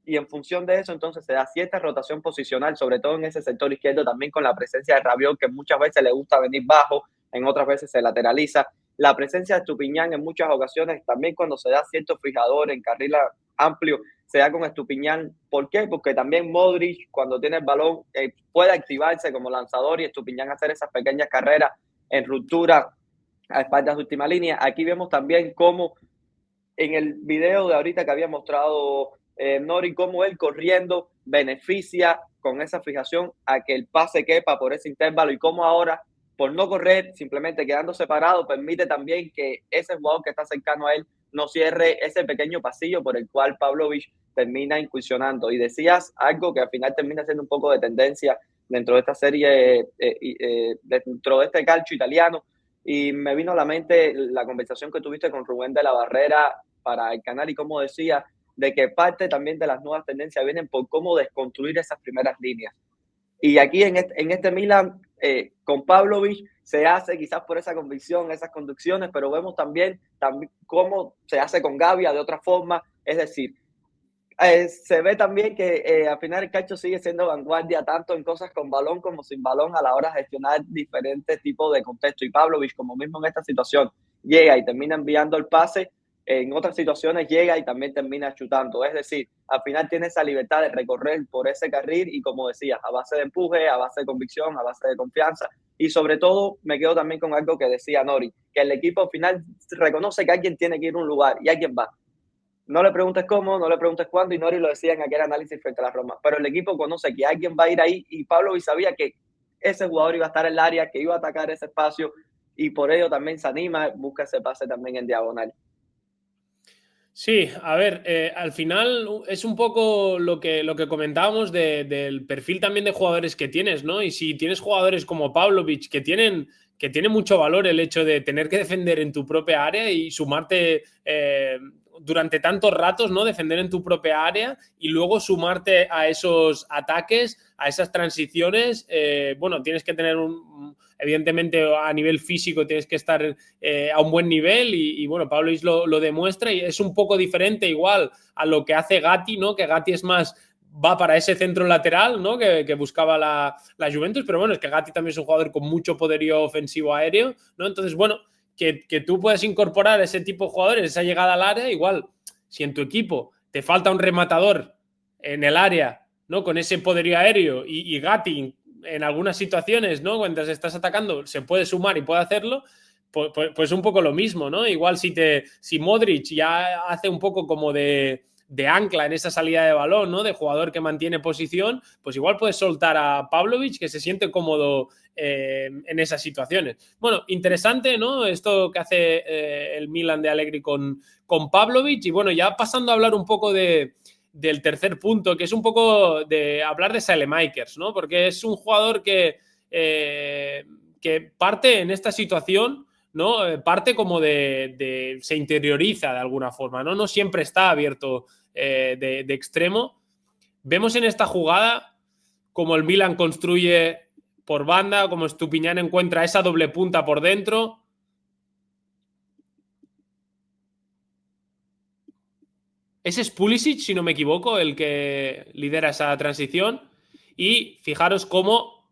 y en función de eso entonces se da cierta rotación posicional, sobre todo en ese sector izquierdo también con la presencia de Rabiot, que muchas veces le gusta venir bajo, en otras veces se lateraliza. La presencia de Estupiñán en muchas ocasiones, también cuando se da cierto fijador en carril amplio, se da con Estupiñán. ¿Por qué? Porque también Modric, cuando tiene el balón, puede activarse como lanzador y Estupiñán hacer esas pequeñas carreras en ruptura a espaldas de última línea. Aquí vemos también cómo en el video de ahorita que había mostrado Nori, cómo él corriendo beneficia con esa fijación a que el pase quepa por ese intervalo y cómo ahora, por no correr, simplemente quedando separado, permite también que ese jugador que está cercano a él no cierre ese pequeño pasillo por el cual Pavlovic termina incursionando. Y decías algo que al final termina siendo un poco de tendencia dentro de esta serie, dentro de este calcio italiano, y me vino a la mente la conversación que tuviste con Rubén de la Barrera para el canal y cómo decía de que parte también de las nuevas tendencias vienen por cómo desconstruir esas primeras líneas. Y aquí en este Milan, con Pavlovic, se hace quizás por esa convicción, esas conducciones, pero vemos también cómo se hace con Gavia de otra forma. Es decir, se ve también que al final el calcio sigue siendo vanguardia tanto en cosas con balón como sin balón a la hora de gestionar diferentes tipos de contexto. Y Pavlovic, como mismo en esta situación, llega y termina enviando el pase. En otras situaciones llega y también termina chutando. Es decir, al final tiene esa libertad de recorrer por ese carril y, como decías, a base de empuje, a base de convicción, a base de confianza. Y sobre todo me quedo también con algo que decía Nori, que el equipo al final reconoce que alguien tiene que ir a un lugar y alguien va. No le preguntes cómo, no le preguntes cuándo, y Nori lo decía en aquel análisis frente a la Roma. Pero el equipo conoce que alguien va a ir ahí y Pavlovic sabía que ese jugador iba a estar en el área, que iba a atacar ese espacio y por ello también se anima, busca ese pase también en diagonal. Sí, a ver, al final es un poco lo que comentábamos del perfil también de jugadores que tienes, ¿no? Y si tienes jugadores como Pavlovic que tienen mucho valor el hecho de tener que defender en tu propia área y sumarte durante tantos ratos, ¿no? Defender en tu propia área y luego sumarte a esos ataques, a esas transiciones, bueno, tienes que tener evidentemente a nivel físico tienes que estar a un buen nivel y bueno, Pavlovic lo demuestra y es un poco diferente igual a lo que hace Gatti, ¿no? Que Gatti es más, va para ese centro lateral, ¿no? Que buscaba la Juventus, pero bueno, es que Gatti también es un jugador con mucho poderío ofensivo aéreo, ¿no? Entonces, bueno, que tú puedes incorporar ese tipo de jugadores, esa llegada al área, igual, si en tu equipo te falta un rematador en el área, ¿no? Con ese poderío aéreo y Gatti en algunas situaciones, ¿no? Cuando estás atacando se puede sumar y puede hacerlo, pues un poco lo mismo, ¿no? Igual si Modric ya hace un poco como de ancla en esa salida de balón, ¿no? De jugador que mantiene posición, pues igual puedes soltar a Pavlovic que se siente cómodo en esas situaciones. Bueno, interesante, ¿no? Esto que hace el Milan de Allegri con Pavlovic y bueno, ya pasando a hablar un poco del tercer punto, que es un poco de hablar de Saelemaekers, ¿no? Porque es un jugador que parte en esta situación, ¿no? Parte como se interioriza de alguna forma, ¿no? No siempre está abierto de extremo. Vemos en esta jugada como el Milan construye por banda, como Estupiñán encuentra esa doble punta por dentro. Es Pulisic, si no me equivoco, el que lidera esa transición. Y fijaros cómo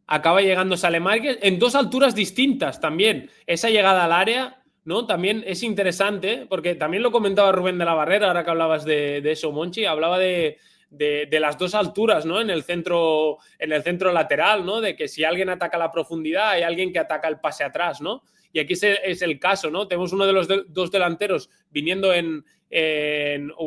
acaba llegando Saelemaekers en dos alturas distintas también. Esa llegada al área, ¿no? También es interesante, porque también lo comentaba Rubén de la Barrera, ahora que hablabas de eso, Monchi, hablaba de las dos alturas, ¿no? En el centro lateral, ¿no? De que si alguien ataca la profundidad, hay alguien que ataca el pase atrás, ¿no? Y aquí es el caso, ¿no? Tenemos uno de los dos delanteros viniendo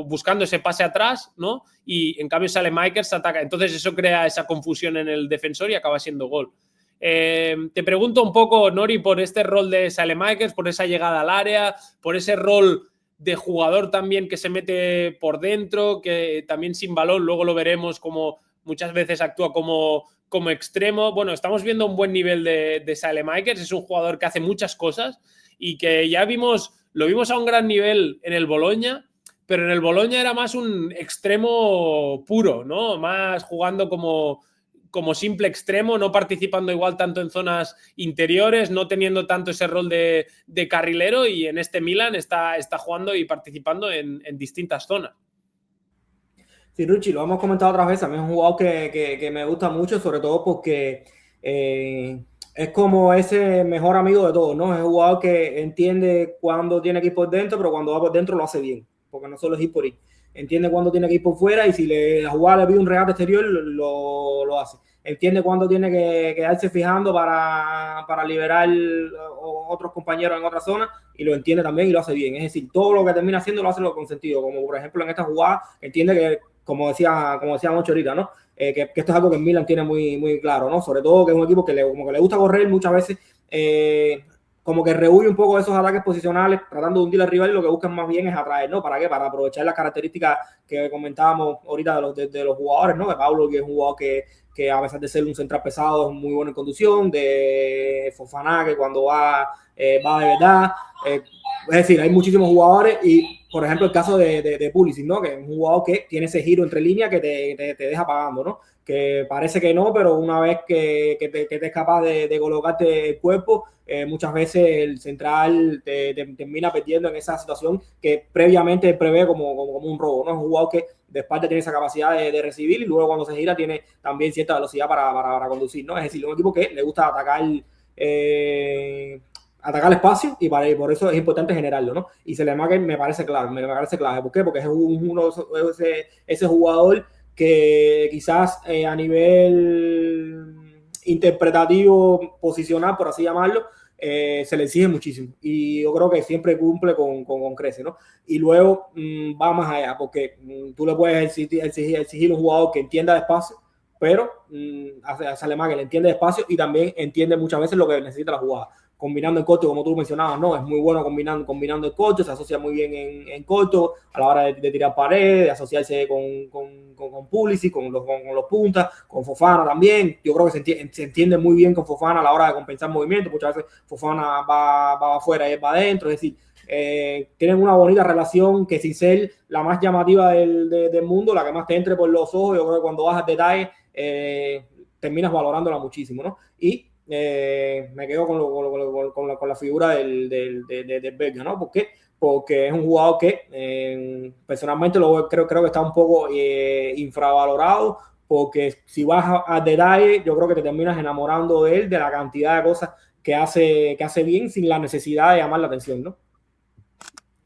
buscando ese pase atrás, ¿no? Y en cambio Saelemaekers ataca. Entonces eso crea esa confusión en el defensor y acaba siendo gol. Te pregunto un poco, Nori, por este rol de Saelemaekers, por esa llegada al área, por ese rol de jugador también que se mete por dentro, que también sin balón, luego lo veremos como muchas veces actúa como extremo. Bueno, estamos viendo un buen nivel de Saelemaekers, es un jugador que hace muchas cosas y que ya lo vimos a un gran nivel en el Bologna, pero en el Bologna era más un extremo puro, ¿no? Más jugando como simple extremo, no participando igual tanto en zonas interiores, no teniendo tanto ese rol de carrilero y en este Milan está jugando y participando en distintas zonas. Sí, Ruchi, lo hemos comentado otras veces. A mí es un jugador que me gusta mucho, sobre todo porque es como ese mejor amigo de todos, ¿no? Es un jugador que entiende cuándo tiene que ir por dentro, pero cuando va por dentro lo hace bien, porque no solo es ir por ir. Entiende cuándo tiene que ir por fuera y si la jugada le pide un regate exterior, lo hace. Entiende cuándo tiene que quedarse fijando para liberar otros compañeros en otra zona y lo entiende también y lo hace bien. Es decir, todo lo que termina haciendo lo hace con sentido, como por ejemplo en esta jugada, entiende que como decía Moncho ahorita, ¿no? Que esto es algo que Milan tiene muy claro, ¿no? Sobre todo que es un equipo que como que le gusta correr muchas veces, como que rehuye un poco esos ataques posicionales, tratando de hundir al rival y lo que buscan más bien es atraer, ¿no? ¿Para qué? Para aprovechar las características que comentábamos ahorita de los jugadores, ¿no? De Pablo, que es un jugador que a pesar de ser un central pesado es muy bueno en conducción, de Fofana, que cuando va de verdad. Es decir, hay muchísimos jugadores y, por ejemplo, el caso de Pulisic, ¿no? Que es un jugador que tiene ese giro entre líneas que te deja pagando, ¿no? Que parece que no, pero una vez que te es capaz de colocarte el cuerpo, muchas veces el central te termina perdiendo en esa situación que previamente prevé como un robo, ¿no? Es un jugador que de espalda tiene esa capacidad de recibir y luego cuando se gira tiene también cierta velocidad para conducir, ¿no? Es decir, un equipo que le gusta atacar el espacio y por eso es importante generarlo, ¿no? Y Salemaker me parece clave. ¿Por qué? Porque es ese jugador que quizás a nivel interpretativo, posicional, por así llamarlo, se le exige muchísimo y yo creo que siempre cumple con crece, ¿no? Y luego va más allá porque tú le puedes exigir un jugador que entienda de espacio, pero a Salemaker le entiende de espacio y también entiende muchas veces lo que necesita la jugada. Combinando en corto, como tú mencionabas, no, es muy bueno combinando en corto, se asocia muy bien en corto a la hora de tirar paredes, de asociarse con Pulisic, con los puntas, con Fofana también. Yo creo que se entiende muy bien con Fofana a la hora de compensar movimientos. Muchas veces Fofana va afuera y él va adentro, es decir, tienen una bonita relación que sin ser la más llamativa del mundo, la que más te entre por los ojos, yo creo que cuando vas al detalle terminas valorándola muchísimo, ¿no? Y me quedo con la figura del Belga, ¿no? ¿Por qué? Porque es un jugador que personalmente creo que está un poco infravalorado, porque si vas al detalle, yo creo que te terminas enamorando de él, de la cantidad de cosas que hace bien sin la necesidad de llamar la atención, ¿no?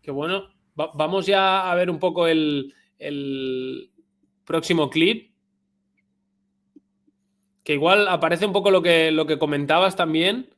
Qué bueno. Vamos ya a ver un poco el próximo clip. Que igual aparece un poco lo que comentabas también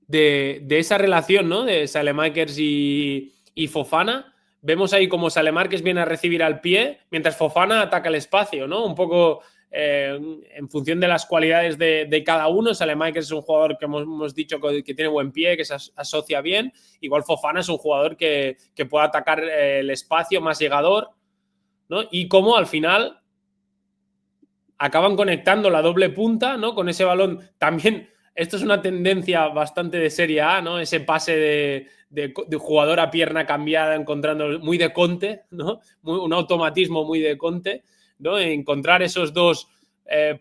de esa relación, ¿no? De Saelemaekers y Fofana. Vemos ahí como Saelemaekers viene a recibir al pie, mientras Fofana ataca el espacio, ¿no? Un poco en función de las cualidades de cada uno. Saelemaekers es un jugador que hemos dicho que tiene buen pie, que se asocia bien. Igual Fofana es un jugador que puede atacar el espacio, más llegador, ¿no? Y como al final acaban conectando la doble punta, ¿no? Con ese balón. También, esto es una tendencia bastante de Serie A, ¿no? Ese pase de jugador a pierna cambiada, encontrando muy de Conte, ¿no? Un automatismo muy de Conte, ¿no? Encontrar esos dos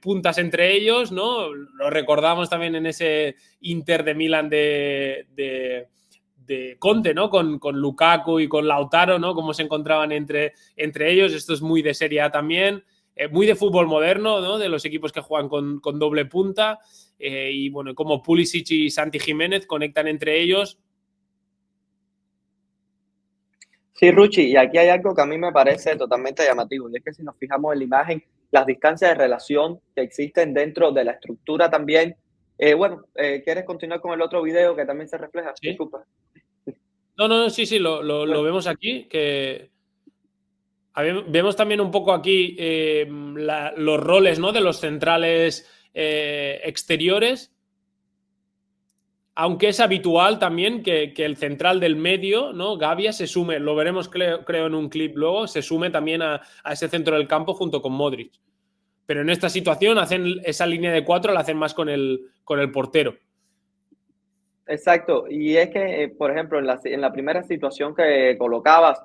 puntas entre ellos, ¿no? Lo recordamos también en ese Inter de Milán de Conte, ¿no? Con Lukaku y con Lautaro, ¿no? Cómo se encontraban entre ellos. Esto es muy de Serie A también. Muy de fútbol moderno, ¿no? De los equipos que juegan con doble punta y bueno, como Pulisic y Santi Jiménez conectan entre ellos. Sí, Ruchi, y aquí hay algo que a mí me parece totalmente llamativo, y es que si nos fijamos en la imagen, las distancias de relación que existen dentro de la estructura también. ¿Quieres continuar con el otro video que también se refleja? ¿Sí? Disculpa. No, sí, lo vemos aquí, que vemos también un poco aquí los roles, ¿no? De los centrales exteriores, aunque es habitual también que el central del medio, ¿no? Gavia se sume, lo veremos creo en un clip luego, se sume también a ese centro del campo junto con Modric. Pero en esta situación hacen esa línea de 4, la hacen más con el portero. Exacto, y es que, por ejemplo, en la primera situación que colocabas,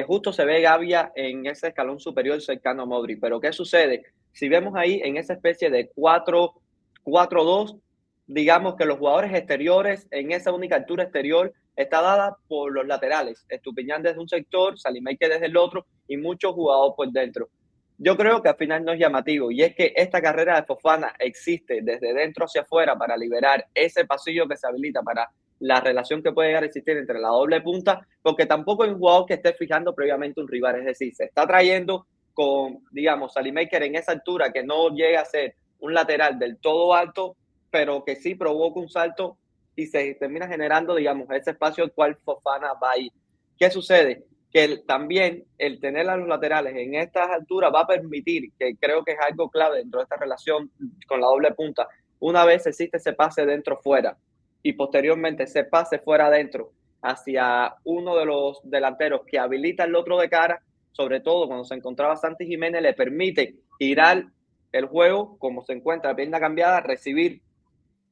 justo se ve Gavia en ese escalón superior cercano a Modric, pero ¿qué sucede? Si vemos ahí en esa especie de 4-4-2, digamos que los jugadores exteriores en esa única altura exterior está dada por los laterales, Estupiñán desde un sector, Saelemaekers desde el otro y muchos jugadores por dentro. Yo creo que al final no es llamativo, y es que esta carrera de Fofana existe desde dentro hacia afuera para liberar ese pasillo que se habilita para la relación que puede llegar a existir entre la doble punta, porque tampoco hay un jugador que esté fijando previamente un rival, es decir, se está trayendo con, digamos, Sallymaker en esa altura que no llega a ser un lateral del todo alto, pero que sí provoca un salto y se termina generando, digamos, ese espacio al cual Fofana va a ir. ¿Qué sucede? Que también el tener a los laterales en estas alturas va a permitir, que creo que es algo clave dentro de esta relación con la doble punta, una vez existe ese pase dentro-fuera y posteriormente ese pase fuera-adentro hacia uno de los delanteros que habilita el otro de cara, sobre todo cuando se encontraba Santi Jiménez, le permite girar el juego como se encuentra, la pierna cambiada, recibir,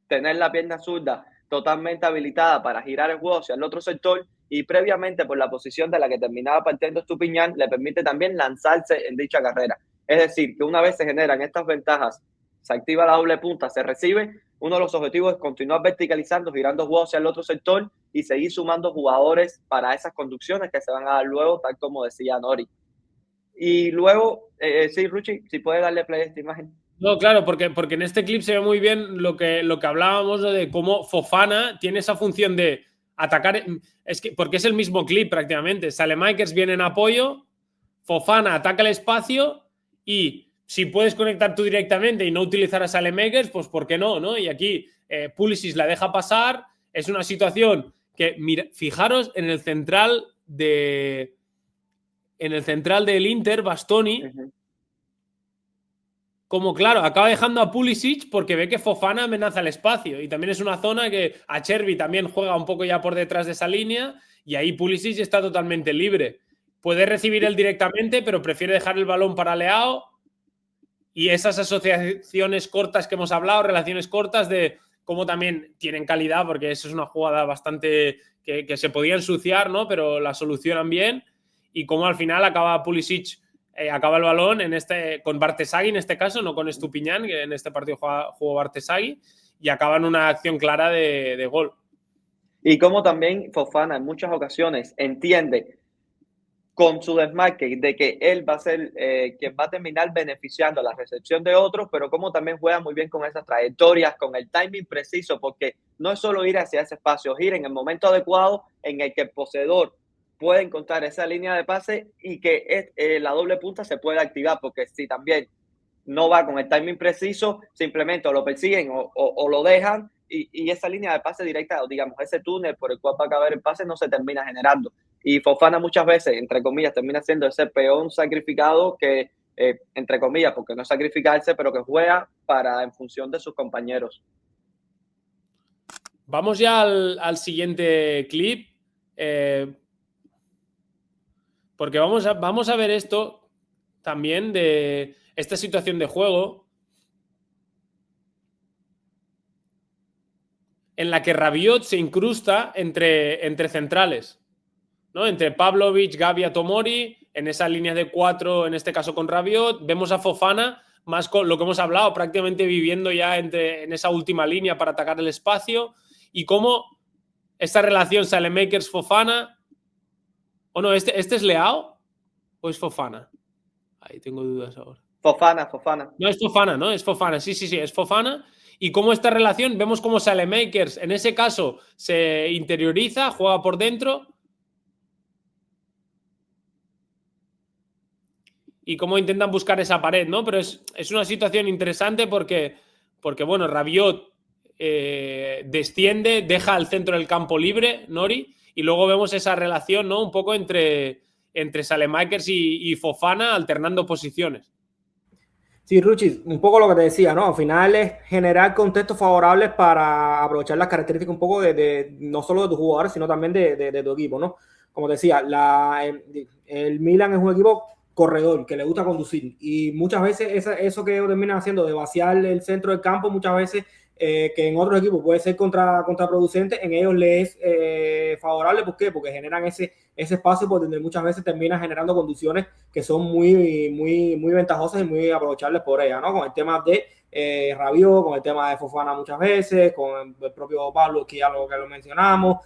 tener la pierna zurda totalmente habilitada para girar el juego hacia el otro sector y previamente por la posición de la que terminaba partiendo Estupiñán le permite también lanzarse en dicha carrera. Es decir, que una vez se generan estas ventajas, se activa la doble punta, se recibe, uno de los objetivos es continuar verticalizando, girando juego hacia el otro sector y seguir sumando jugadores para esas conducciones que se van a dar luego, tal como decía Nori. Y luego, sí, Ruchi, si puede darle play a esta imagen. No, claro, porque en este clip se ve muy bien lo que hablábamos de cómo Fofana tiene esa función de atacar, porque es el mismo clip prácticamente. Saelemaekers viene en apoyo, Fofana ataca el espacio y si puedes conectar tú directamente y no utilizar a Saelemaekers, pues ¿por qué no? ¿No? Y aquí Pulisic la deja pasar, es una situación que, mira, fijaros en el central del Inter, Bastoni, como claro, acaba dejando a Pulisic porque ve que Fofana amenaza el espacio y también es una zona que Acerbi también juega un poco ya por detrás de esa línea y ahí Pulisic está totalmente libre. Puede recibir él directamente, pero prefiere dejar el balón para Leao y esas asociaciones cortas que hemos hablado, relaciones cortas de cómo también tienen calidad, porque eso es una jugada bastante que se podía ensuciar, ¿no? Pero la solucionan bien y cómo al final acaba Pulisic acaba el balón con Bartesagui en este caso, no con Estupiñán, que en este partido jugó Bartesagui, y acaba en una acción clara de gol. Y como también Fofana en muchas ocasiones entiende con su desmarque de que él va a ser quien va a terminar beneficiando la recepción de otros, pero como también juega muy bien con esas trayectorias, con el timing preciso, porque no es solo ir hacia ese espacio, ir en el momento adecuado en el que el poseedor puede encontrar esa línea de pase y que la doble punta se puede activar, porque si también no va con el timing preciso, simplemente o lo persiguen o lo dejan y esa línea de pase directa, digamos, ese túnel por el cual va a caber el pase no se termina generando. Y Fofana muchas veces, entre comillas, termina siendo ese peón sacrificado que, entre comillas, porque no es sacrificarse, pero que juega en función de sus compañeros. Vamos ya al siguiente clip. Porque vamos a ver esto también de esta situación de juego en la que Rabiot se incrusta entre centrales, ¿no? Entre Pavlovic, Gavia, Tomori, en esa línea de 4, en este caso con Rabiot. Vemos a Fofana, más con lo que hemos hablado, prácticamente viviendo ya en esa última línea para atacar el espacio. Y cómo esta relación Saelemaekers-Fofana... ¿O no? ¿Este es Leao o es Fofana? Ahí tengo dudas ahora. Fofana. No, es Fofana, ¿no? Es Fofana, sí, es Fofana. Y cómo esta relación, vemos cómo Saelemaekers, en ese caso, se interioriza, juega por dentro. Y cómo intentan buscar esa pared, ¿no? Pero es una situación interesante porque bueno, Rabiot desciende, deja el centro del campo libre, Nori, y luego vemos esa relación, ¿no? Un poco entre Saelemaekers y Fofana alternando posiciones. Sí, Ruchi, un poco lo que te decía, ¿no? Al final es generar contextos favorables para aprovechar las características un poco no solo de tus jugadores, sino también de tu equipo, ¿no? Como te decía, el Milan es un equipo corredor, que le gusta conducir, y muchas veces eso que terminan haciendo de vaciar el centro del campo, muchas veces que en otros equipos puede ser contraproducente, en ellos les es favorable. ¿Por qué? Porque generan ese espacio por donde muchas veces terminan generando conducciones que son muy ventajosas y muy aprovechables por ella, ¿no? Con el tema de Rabiot, con el tema de Fofana muchas veces, con el propio Pablo, que ya lo mencionamos.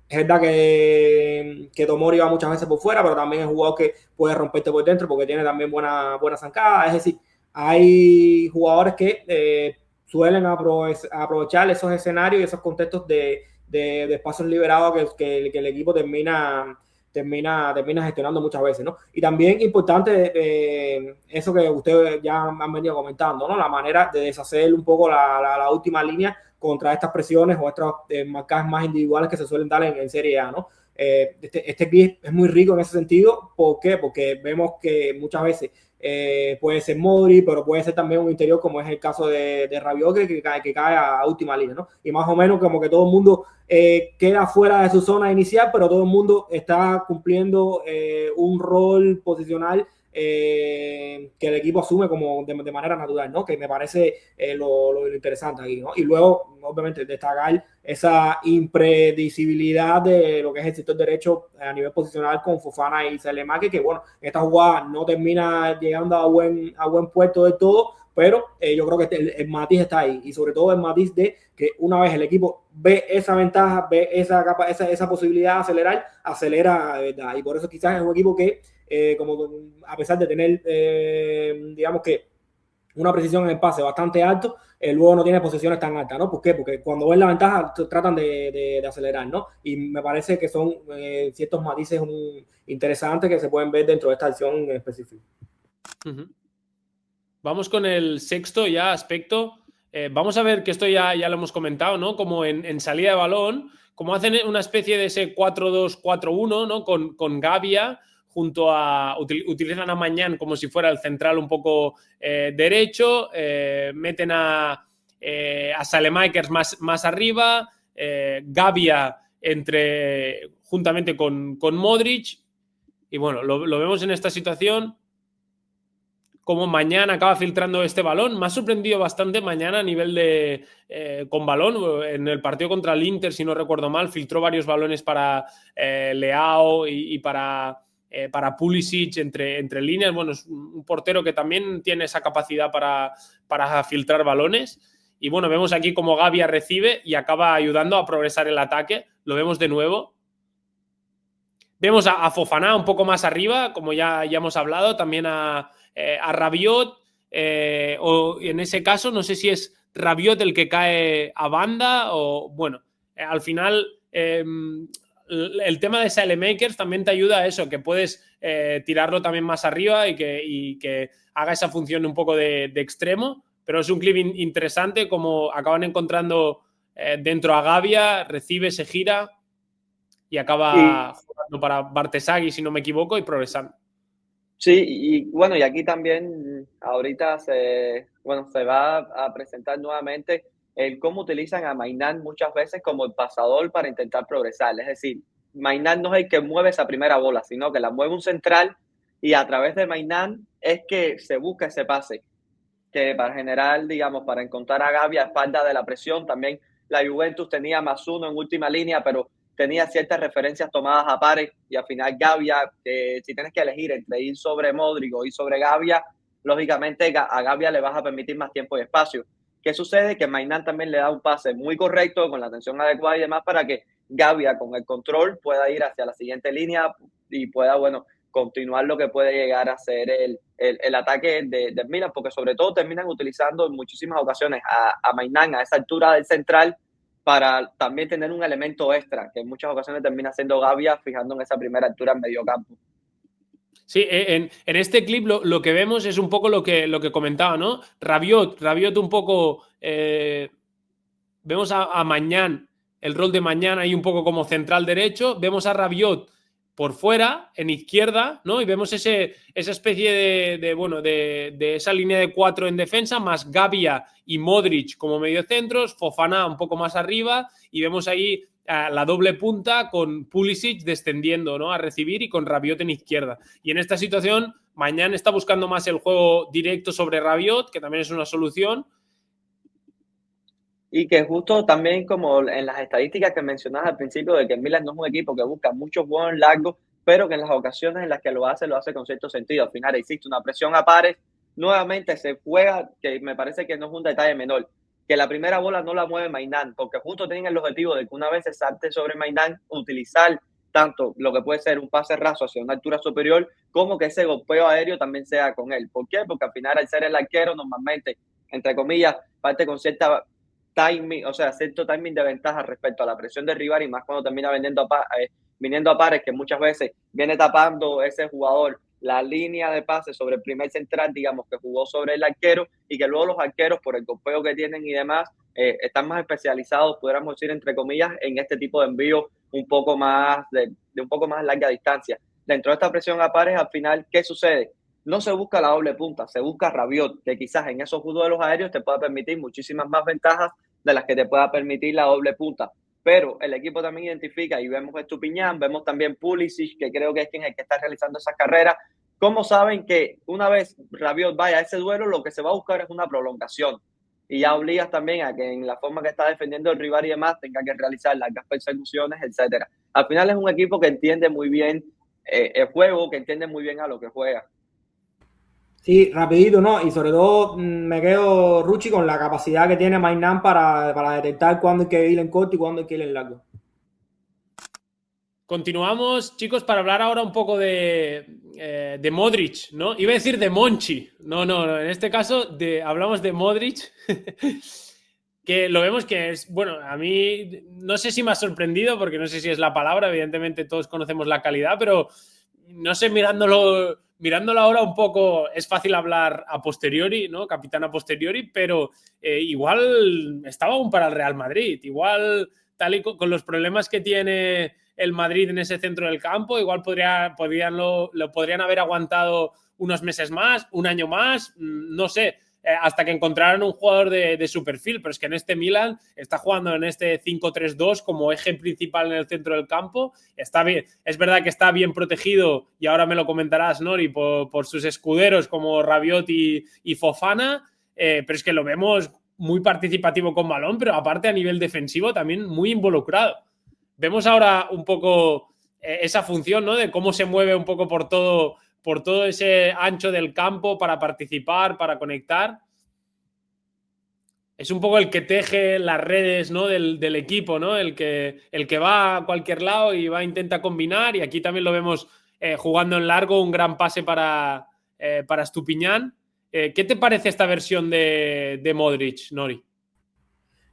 Es verdad que Tomori va muchas veces por fuera, pero también es un jugador que puede romperte por dentro porque tiene también buena zancada. Es decir, hay jugadores que suelen aprovechar esos escenarios y esos contextos de espacios liberados que el equipo termina gestionando muchas veces, ¿no? Y también importante eso que ustedes ya han venido comentando, ¿no? La manera de deshacer un poco la última línea contra estas presiones o estas marcas más individuales que se suelen dar en Serie A, ¿no? Este clip es muy rico en ese sentido. ¿Por qué? Porque vemos que muchas veces puede ser Modric, pero puede ser también un interior, como es el caso de Rabiot, que cae a última línea, ¿no? Y más o menos como que todo el mundo queda fuera de su zona inicial, pero todo el mundo está cumpliendo un rol posicional que el equipo asume como de manera natural, ¿no? Que me parece lo interesante aquí, ¿no? Y luego, obviamente, destacar esa impredecibilidad de lo que es el sector derecho a nivel posicional con Fofana y Salemaker, que bueno, esta jugada no termina llegando a buen puerto del todo, pero yo creo que el matiz está ahí, y sobre todo el matiz de que una vez el equipo ve esa ventaja, ve esa posibilidad de acelerar, acelera de verdad, y por eso quizás es un equipo que como a pesar de tener digamos que una precisión en el pase bastante alto, luego no tiene posiciones tan altas, ¿no? ¿Por qué? Porque cuando ven la ventaja tratan de acelerar, ¿no? Y me parece que son ciertos matices interesantes que se pueden ver dentro de esta acción en específico. Vamos con el sexto ya aspecto. Vamos a ver que esto ya lo hemos comentado, ¿no? Como en salida de balón, como hacen una especie de ese 4-2-4-1, ¿no? Con Gavia junto a... Utilizan a Mañán como si fuera el central un poco derecho, meten a Salemaker más arriba, Gavia juntamente con Modric, y bueno, lo vemos en esta situación, como Mañán acaba filtrando este balón. Me ha sorprendido bastante Mañán a nivel de con balón. En el partido contra el Inter, si no recuerdo mal, filtró varios balones para Leao y para Pulisic entre líneas. Bueno, es un portero que también tiene esa capacidad para filtrar balones. Y bueno, vemos aquí como Gavia recibe y acaba ayudando a progresar el ataque. Lo vemos de nuevo. Vemos a Fofana un poco más arriba, como ya hemos hablado, también a Rabiot, o en ese caso no sé si es Rabiot el que cae a banda o bueno, al final el tema de Saelemaekers también te ayuda a eso, que puedes tirarlo también más arriba y que haga esa función un poco de extremo, pero es un clip interesante como acaban encontrando dentro a Gavia, recibe, se gira y acaba jugando para Bartesagui, si no me equivoco, y progresando. Sí, y bueno, y aquí también ahorita se va a presentar nuevamente el cómo utilizan a Maynard muchas veces como el pasador para intentar progresar. Es decir, Maynard no es el que mueve esa primera bola, sino que la mueve un central y a través de Maynard es que se busca ese pase, que para generar, digamos, para encontrar a Gavia a espalda de la presión. También la Juventus tenía +1 en última línea, pero tenía ciertas referencias tomadas a pares, y al final Gavia, si tienes que elegir entre ir sobre Modric o ir sobre Gavia, lógicamente a Gavia le vas a permitir más tiempo y espacio. ¿Qué sucede? Que Maynard también le da un pase muy correcto, con la atención adecuada y demás, para que Gavia con el control pueda ir hacia la siguiente línea y pueda, bueno, continuar lo que puede llegar a ser el ataque de Milan, porque sobre todo terminan utilizando en muchísimas ocasiones a Maynard a esa altura del central, para también tener un elemento extra, que en muchas ocasiones termina siendo Gavia, fijando en esa primera altura en medio campo. Sí, en este clip lo que vemos es un poco lo que comentaba, ¿no? Rabiot un poco... vemos a Mañán, el rol de Mañán ahí un poco como central derecho. Vemos a Rabiot por fuera, en izquierda, ¿no? Y vemos esa especie de esa línea de 4 en defensa, más Gavia y Modric como mediocentros, Fofana un poco más arriba, y vemos ahí la doble punta con Pulisic descendiendo, ¿no? A recibir, y con Rabiot en izquierda. Y en esta situación, Mañán está buscando más el juego directo sobre Rabiot, que también es una solución. Y que justo también, como en las estadísticas que mencionabas al principio, de que el Milan no es un equipo que busca muchos juegos largos, pero que en las ocasiones en las que lo hace con cierto sentido. Al final existe una presión a pares, nuevamente se juega, que me parece que no es un detalle menor, que la primera bola no la mueve Maynard, porque justo tienen el objetivo de que una vez se salte sobre Maynard, utilizar tanto lo que puede ser un pase raso hacia una altura superior, como que ese golpeo aéreo también sea con él. ¿Por qué? Porque al final, al ser el arquero, normalmente, entre comillas, parte con cierta timing, o sea, cierto timing de ventaja respecto a la presión del rival, y más cuando termina viniendo a pares, que muchas veces viene tapando ese jugador la línea de pase sobre el primer central, digamos, que jugó sobre el arquero, y que luego los arqueros, por el golpeo que tienen y demás, están más especializados, pudiéramos decir, entre comillas, en este tipo de envíos un poco más de un poco más larga distancia. Dentro de esta presión a pares, al final, ¿qué sucede? No se busca la doble punta, se busca Rabiot, que quizás en esos duelos aéreos te pueda permitir muchísimas más ventajas de las que te pueda permitir la doble punta. Pero el equipo también identifica, y vemos Estupiñán, vemos también Pulisic, que creo que es quien es el que está realizando esas carreras. ¿Cómo saben que una vez Rabiot vaya a ese duelo, lo que se va a buscar es una prolongación? Y ya obligas también a que en la forma que está defendiendo el rival y demás tenga que realizar largas persecuciones, etcétera. Al final es un equipo que entiende muy bien el juego, que entiende muy bien a lo que juega. Sí, rapidito, ¿no? Y sobre todo me quedo, Ruchi, con la capacidad que tiene Maynard para detectar cuándo hay que ir en corto y cuándo hay que ir en largo. Continuamos, chicos, para hablar ahora un poco de Modric, ¿no? Iba a decir de Monchi. No, en este caso hablamos de Modric, que lo vemos que es, bueno, a mí no sé si me ha sorprendido, porque no sé si es la palabra, evidentemente todos conocemos la calidad, pero no sé, mirándolo ahora un poco, es fácil hablar a posteriori, ¿no? Capitán a posteriori, pero igual estaba aún para el Real Madrid, igual tal y con los problemas que tiene el Madrid en ese centro del campo, igual lo podrían haber aguantado unos meses más, un año más, no sé, hasta que encontraran un jugador de su perfil, pero es que en este Milan está jugando en este 5-3-2 como eje principal en el centro del campo, está bien, es verdad que está bien protegido, y ahora me lo comentarás, Nori, por sus escuderos como Rabiot y Fofana, pero es que lo vemos muy participativo con balón, pero aparte a nivel defensivo también muy involucrado. Vemos ahora un poco esa función, ¿no? De cómo se mueve un poco por todo ese ancho del campo para participar, para conectar. Es un poco el que teje las redes, ¿no? del equipo, ¿no? El que va a cualquier lado y intenta combinar, y aquí también lo vemos jugando en largo, un gran pase para Estupiñán. ¿Qué te parece esta versión de Modric, Nori?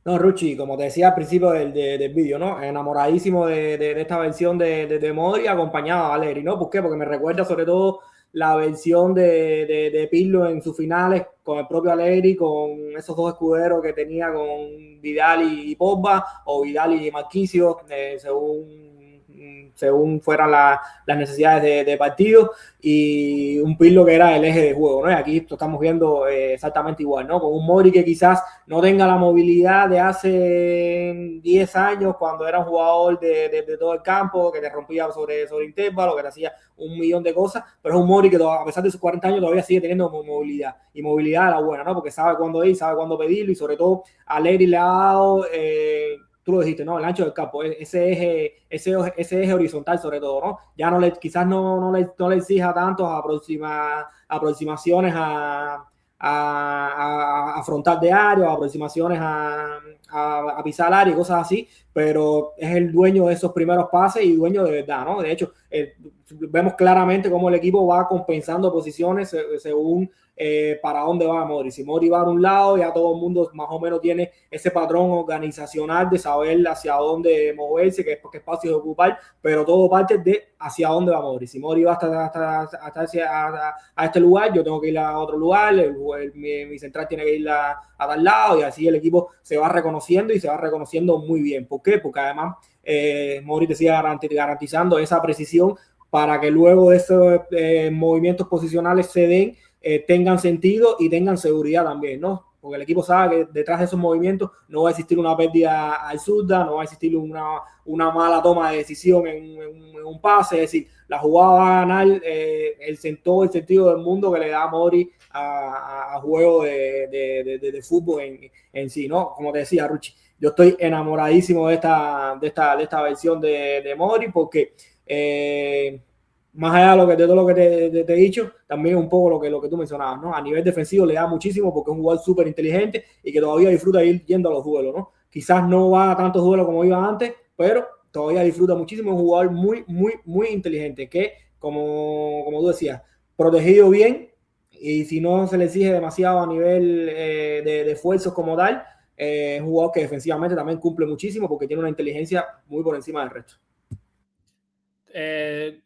No, Ruchi, como te decía al principio del vídeo, ¿no? Enamoradísimo de esta versión de Modri acompañado a Allegri, ¿no? ¿Por qué? Porque me recuerda sobre todo la versión de Pirlo en sus finales con el propio Allegri, con esos dos escuderos que tenía con Vidal y Pogba, o Vidal y Marquisio, según fueran las necesidades de partido, y un Pirlo que era el eje de juego, ¿no? Y aquí lo estamos viendo exactamente igual, ¿no? Con un Modric que quizás no tenga la movilidad de hace 10 años, cuando era un jugador de todo el campo, que te rompía sobre intervalo, que te hacía un millón de cosas, pero es un Modric que a pesar de sus 40 años todavía sigue teniendo movilidad, y movilidad a la buena, ¿no? Porque sabe cuándo ir, sabe cuándo pedirlo, y sobre todo Allegri le ha dado... tú lo dijiste, ¿no? El ancho del campo, ese eje horizontal sobre todo, ¿no? Ya quizás no le exija tanto aproximaciones a frontal de área, aproximaciones a pisar área y cosas así, pero es el dueño de esos primeros pases y dueño de verdad, ¿no? De hecho, vemos claramente cómo el equipo va compensando posiciones según para dónde va Modric. Si Modric va a un lado, ya todo el mundo más o menos tiene ese patrón organizacional de saber hacia dónde moverse, qué espacio de ocupar, pero todo parte de hacia dónde va Modric. Si Modric va hasta este lugar, yo tengo que ir a otro lugar, mi central tiene que ir a tal lado, y así el equipo se va reconociendo, y se va reconociendo muy bien. ¿Por qué? Porque además Modric sigue garantizando esa precisión para que luego esos movimientos posicionales se den, tengan sentido y tengan seguridad también, ¿no? Porque el equipo sabe que detrás de esos movimientos no va a existir una pérdida al zurda, no va a existir una mala toma de decisión en un pase, es decir, la jugada va a ganar todo el sentido del mundo que le da a Modric a juego de fútbol en sí, ¿no? Como te decía, Ruchi, yo estoy enamoradísimo de esta versión de Modric, porque más allá de todo lo que te he dicho, también un poco lo que tú mencionabas, ¿no? A nivel defensivo le da muchísimo porque es un jugador súper inteligente y que todavía disfruta ir yendo a los duelos, ¿no? Quizás no va a tantos duelos como iba antes, pero todavía disfruta muchísimo. Es un jugador muy inteligente que, como tú decías, protegido bien, y si no se le exige demasiado a nivel de esfuerzos como tal, es un jugador que defensivamente también cumple muchísimo porque tiene una inteligencia muy por encima del resto.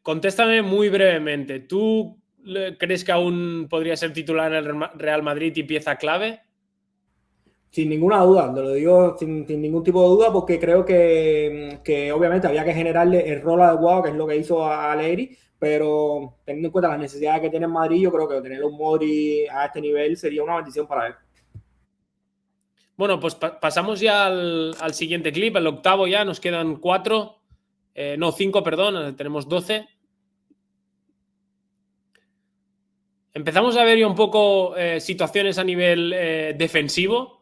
Contéstame muy brevemente. ¿Tú crees que aún podría ser titular en el Real Madrid y pieza clave? Sin ninguna duda, te lo digo sin ningún tipo de duda, porque creo que obviamente había que generarle el rol adecuado, que es lo que hizo a Allegri, pero teniendo en cuenta las necesidades que tiene en Madrid, yo creo que tener un Modri a este nivel sería una bendición para él. Bueno, pues pasamos ya al siguiente clip, el octavo ya, nos quedan 4. No, 5, perdón, tenemos 12. Empezamos a ver ya un poco situaciones a nivel defensivo.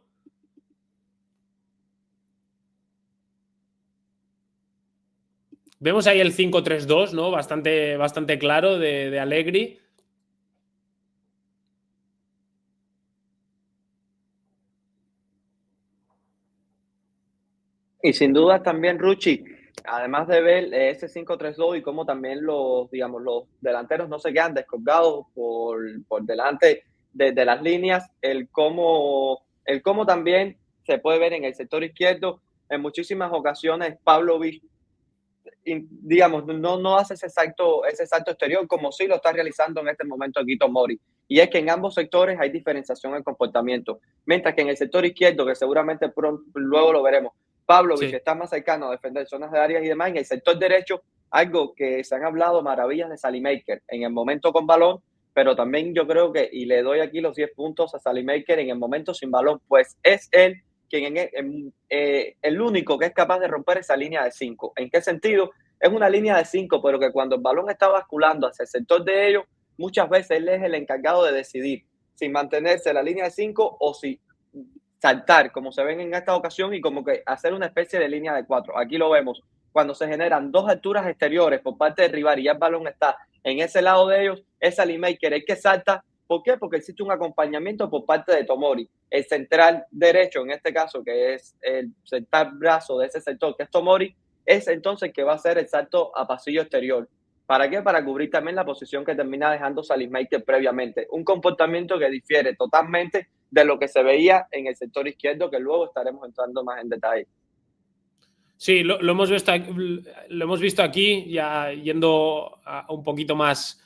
Vemos ahí el 5-3-2, ¿no? Bastante claro de Allegri. Y sin duda también, Ruchi, además de ver ese 5-3-2 y cómo también los delanteros no se quedan descolgados por delante de las líneas, el cómo también se puede ver en el sector izquierdo, en muchísimas ocasiones Pavlovic, digamos, no hace ese salto exterior como sí lo está realizando en este momento aquí Tomori. Y es que en ambos sectores hay diferenciación en comportamiento. Mientras que en el sector izquierdo, que seguramente luego lo veremos, Pavlovic está más cercano a defender zonas de áreas y demás. En el sector derecho, algo que se han hablado maravillas de Salemaker en el momento con balón, pero también yo creo que, y le doy aquí los 10 puntos a Salemaker en el momento sin balón, pues es él quien el único que es capaz de romper esa línea de 5. ¿En qué sentido? Es una línea de 5, pero que cuando el balón está basculando hacia el sector de ellos, muchas veces él es el encargado de decidir si mantenerse en la línea de 5 o si saltar, como se ven en esta ocasión, y como que hacer una especie de línea de 4. Aquí lo vemos, cuando se generan dos alturas exteriores por parte del rival y ya el balón está en ese lado de ellos, esa Salemaker es que salta. ¿Por qué? Porque existe un acompañamiento por parte de Tomori, el central derecho, en este caso, que es el central brazo de ese sector, que es Tomori, es entonces que va a hacer el salto a pasillo exterior. ¿Para qué? Para cubrir también la posición que termina dejando Salemaker previamente. Un comportamiento que difiere totalmente de lo que se veía en el sector izquierdo, que luego estaremos entrando más en detalle. Sí, lo hemos visto aquí, ya yendo un poquito más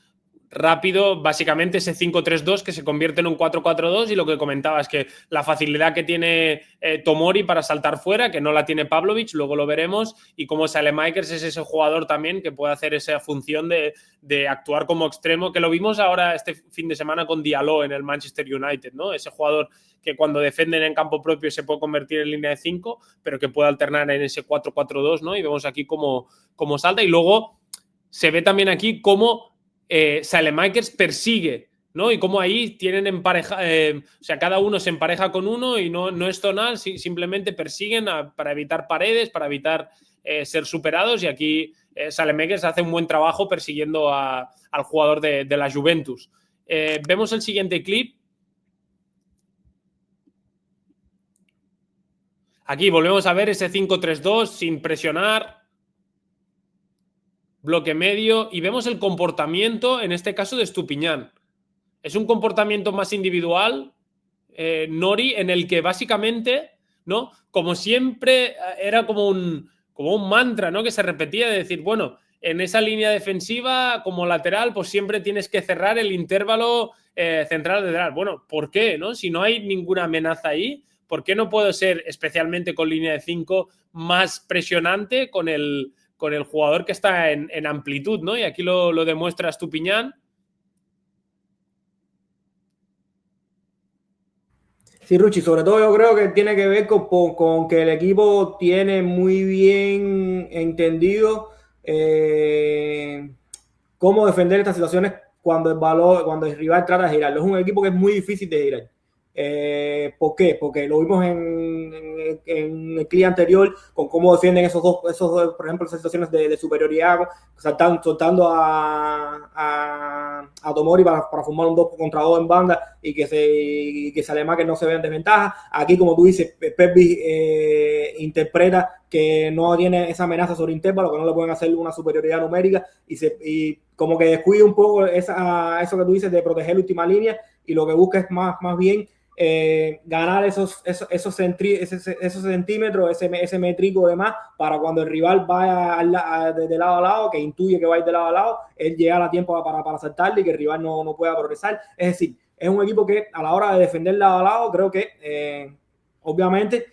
rápido, básicamente ese 5-3-2 que se convierte en un 4-4-2, y lo que comentabas, que la facilidad que tiene Tomori para saltar fuera, que no la tiene Pavlovic, luego lo veremos, y como Salemaker es ese jugador también que puede hacer esa función de actuar como extremo, que lo vimos ahora este fin de semana con Diallo en el Manchester United, ¿no? Ese jugador que cuando defienden en campo propio se puede convertir en línea de 5, pero que puede alternar en ese 4-4-2, ¿no? Y vemos aquí cómo salta, y luego se ve también aquí cómo Salemaker persigue, ¿no? Y cómo ahí tienen empareja, o sea, cada uno se empareja con uno y no es zonal, simplemente persiguen para evitar paredes, para evitar ser superados, y aquí Salemaker hace un buen trabajo persiguiendo al jugador de la Juventus. Vemos el siguiente clip. Aquí volvemos a ver ese 5-3-2 sin presionar, bloque medio, y vemos el comportamiento, en este caso, de Estupiñán. Es un comportamiento más individual, Nori, en el que básicamente, ¿no? Como siempre, era como un mantra, ¿no? Que se repetía, de decir, bueno, en esa línea defensiva, como lateral, pues siempre tienes que cerrar el intervalo central-lateral. Bueno, ¿por qué, no? Si no hay ninguna amenaza ahí, ¿por qué no puedo ser, especialmente con línea de 5, más presionante con el jugador que está en amplitud, ¿no? Y aquí lo demuestra Estupiñán. Sí, Ruchi, sobre todo yo creo que tiene que ver con que el equipo tiene muy bien entendido cómo defender estas situaciones cuando el rival trata de girarlo. Es un equipo que es muy difícil de girar. ¿Por qué? Porque lo vimos en el clip anterior con cómo defienden esos dos, por ejemplo, esas situaciones de superioridad, soltando a Tomori para formar un 2 contra 2 en banda y que se además que no se vean desventajas. Aquí, como tú dices, Pepbi interpreta que no tiene esa amenaza sobre intervalo, que no le pueden hacer una superioridad numérica y como que descuida un poco eso que tú dices de proteger la última línea, y lo que busca es más bien ganar esos centímetros, ese métrico de más, para cuando el rival vaya de lado a lado, que intuye que va a ir de lado a lado, él llega a tiempo para saltarle y que el rival no pueda progresar. Es decir, es un equipo que a la hora de defender lado a lado, creo que obviamente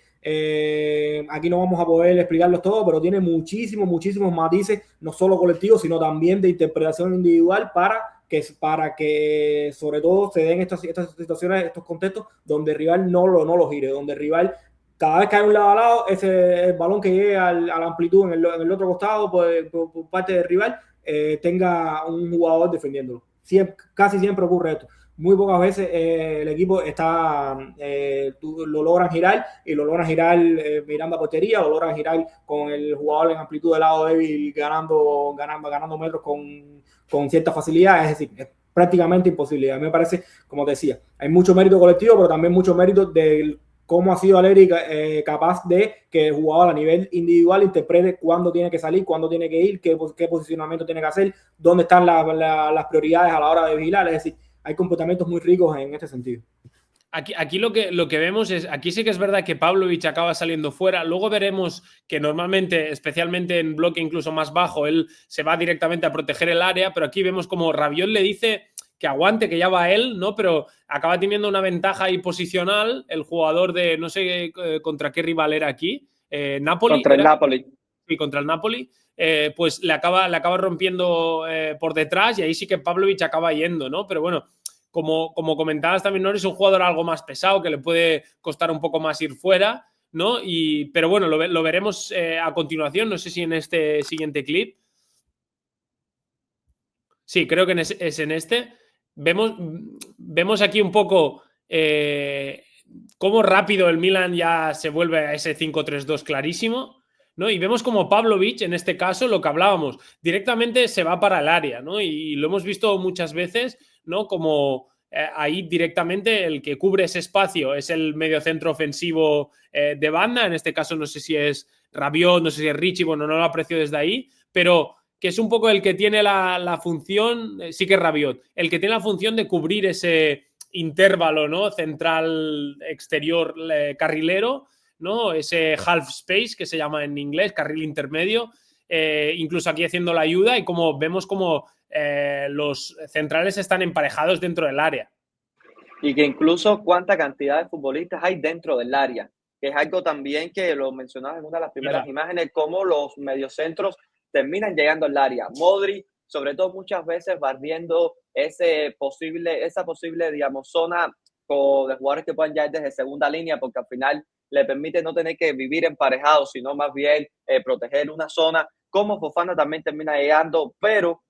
aquí no vamos a poder explicarlos todos, pero tiene muchísimos matices, no solo colectivos, sino también de interpretación individual para que sobre todo se den estas situaciones, estos contextos donde el rival no lo gire, donde el rival cada vez cae un lado a lado, el balón que llegue a la amplitud en el otro costado por parte del rival, tenga un jugador defendiéndolo. Casi siempre ocurre esto. Muy pocas veces el equipo lo logran girar, y lo logran girar mirando a portería, lo logran girar con el jugador en amplitud de lado débil ganando metros con cierta facilidad. Es decir, es prácticamente imposible. A mí me parece, como te decía, hay mucho mérito colectivo, pero también mucho mérito de cómo ha sido Aleri capaz de que el jugador a nivel individual interprete cuándo tiene que salir, cuándo tiene que ir, qué posicionamiento tiene que hacer, dónde están las prioridades a la hora de vigilar. Es decir, hay comportamientos muy ricos en este sentido. Aquí lo que vemos es, aquí sí que es verdad que Pavlovic acaba saliendo fuera. Luego veremos que normalmente, especialmente en bloque incluso más bajo, él se va directamente a proteger el área, pero aquí vemos como Rabiot le dice que aguante, que ya va él, ¿no? Pero acaba teniendo una ventaja ahí posicional el jugador de, no sé contra qué rival era aquí, Napoli. Contra el Napoli. Sí, contra el Napoli. Pues le acaba rompiendo por detrás, y ahí sí que Pavlovic acaba yendo, ¿no? Pero bueno, como comentabas también, Nori, es un jugador algo más pesado, que le puede costar un poco más ir fuera, ¿no? Pero bueno, lo veremos a continuación, no sé si en este siguiente clip. Sí, creo que es en este. Vemos aquí un poco cómo rápido el Milan ya se vuelve a ese 5-3-2 clarísimo, ¿no? Y vemos como Pavlovic, en este caso, lo que hablábamos, directamente se va para el área, ¿no? Y lo hemos visto muchas veces, ¿no? Como ahí directamente el que cubre ese espacio es el mediocentro ofensivo de banda. En este caso no sé si es Rabiot, no sé si es Ricci, bueno, no lo aprecio desde ahí, pero que es un poco el que tiene la función, sí que es Rabiot, el que tiene la función de cubrir ese intervalo, ¿no? Central, exterior, carrilero, ¿no? Ese half space que se llama en inglés, carril intermedio, incluso aquí haciendo la ayuda, y como vemos como los centrales están emparejados dentro del área. Y que incluso cuánta cantidad de futbolistas hay dentro del área, que es algo también que lo mencionaba en una de las primeras imágenes, cómo los mediocentros terminan llegando al área. Modric, sobre todo, muchas veces barriendo esa posible, digamos, zona de jugadores que puedan llegar desde segunda línea, porque al final le permite no tener que vivir emparejados, sino más bien proteger una zona. Como Fofana también termina llegando, pero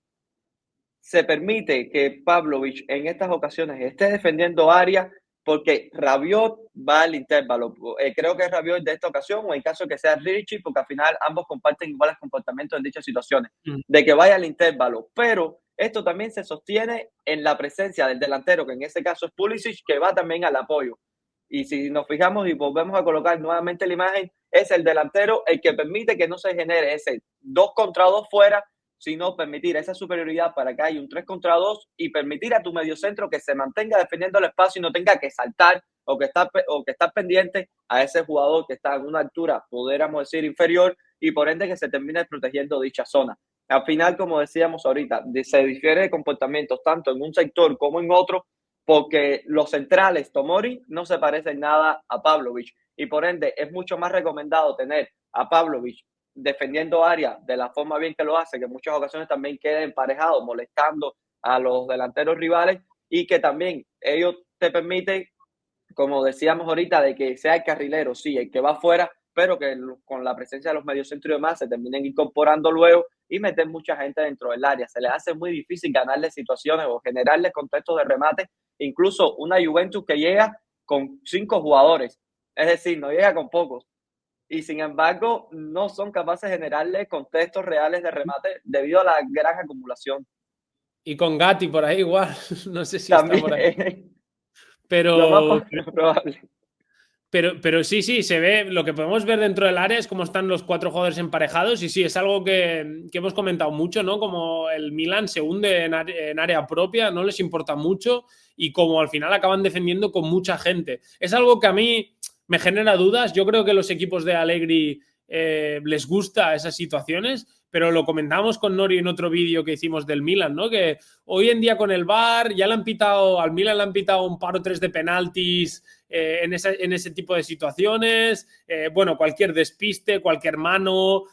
se permite que Pavlovic en estas ocasiones esté defendiendo área porque Rabiot va al intervalo. Creo que es Rabiot de esta ocasión, o en caso que sea Ricci, porque al final ambos comparten iguales comportamientos en dichas situaciones, de que vaya al intervalo. Pero esto también se sostiene en la presencia del delantero, que en este caso es Pulisic, que va también al apoyo. Y si nos fijamos y volvemos a colocar nuevamente la imagen, es el delantero el que permite que no se genere ese 2 contra 2 fuera, sino permitir esa superioridad para que haya un 3 contra 2 y permitir a tu mediocentro que se mantenga defendiendo el espacio y no tenga que saltar o que estar pendiente a ese jugador que está en una altura, podríamos decir, inferior, y por ende que se termine protegiendo dicha zona. Al final, como decíamos ahorita, se difiere de comportamientos tanto en un sector como en otro, porque los centrales, Tomori, no se parecen nada a Pavlovic, y por ende es mucho más recomendado tener a Pavlovic defendiendo área de la forma bien que lo hace, que en muchas ocasiones también queda emparejado, molestando a los delanteros rivales, y que también ellos te permiten, como decíamos ahorita, de que sea el carrilero, sí, el que va afuera, pero que con la presencia de los mediocentros y demás se terminen incorporando luego y meter mucha gente dentro del área. Se les hace muy difícil ganarle situaciones o generarles contextos de remate. Incluso una Juventus que llega con 5 jugadores. Es decir, no llega con pocos. Y sin embargo, no son capaces de generarle contextos reales de remate debido a la gran acumulación. Y con Gatti por ahí igual, no sé si está También por ahí. lo más Pero, probable. pero sí, se ve, lo que podemos ver dentro del área es cómo están los 4 jugadores emparejados y sí, es algo que hemos comentado mucho, ¿no? Como el Milan se hunde en área propia, no les importa mucho y como al final acaban defendiendo con mucha gente. Es algo que a mí me genera dudas. Yo creo que los equipos de Allegri les gusta esas situaciones, pero lo comentamos con Nori en otro vídeo que hicimos del Milan, ¿no? Que hoy en día con el VAR ya al Milan le han pitado un par o tres de penaltis en ese tipo de situaciones. Bueno, cualquier despiste, cualquier mano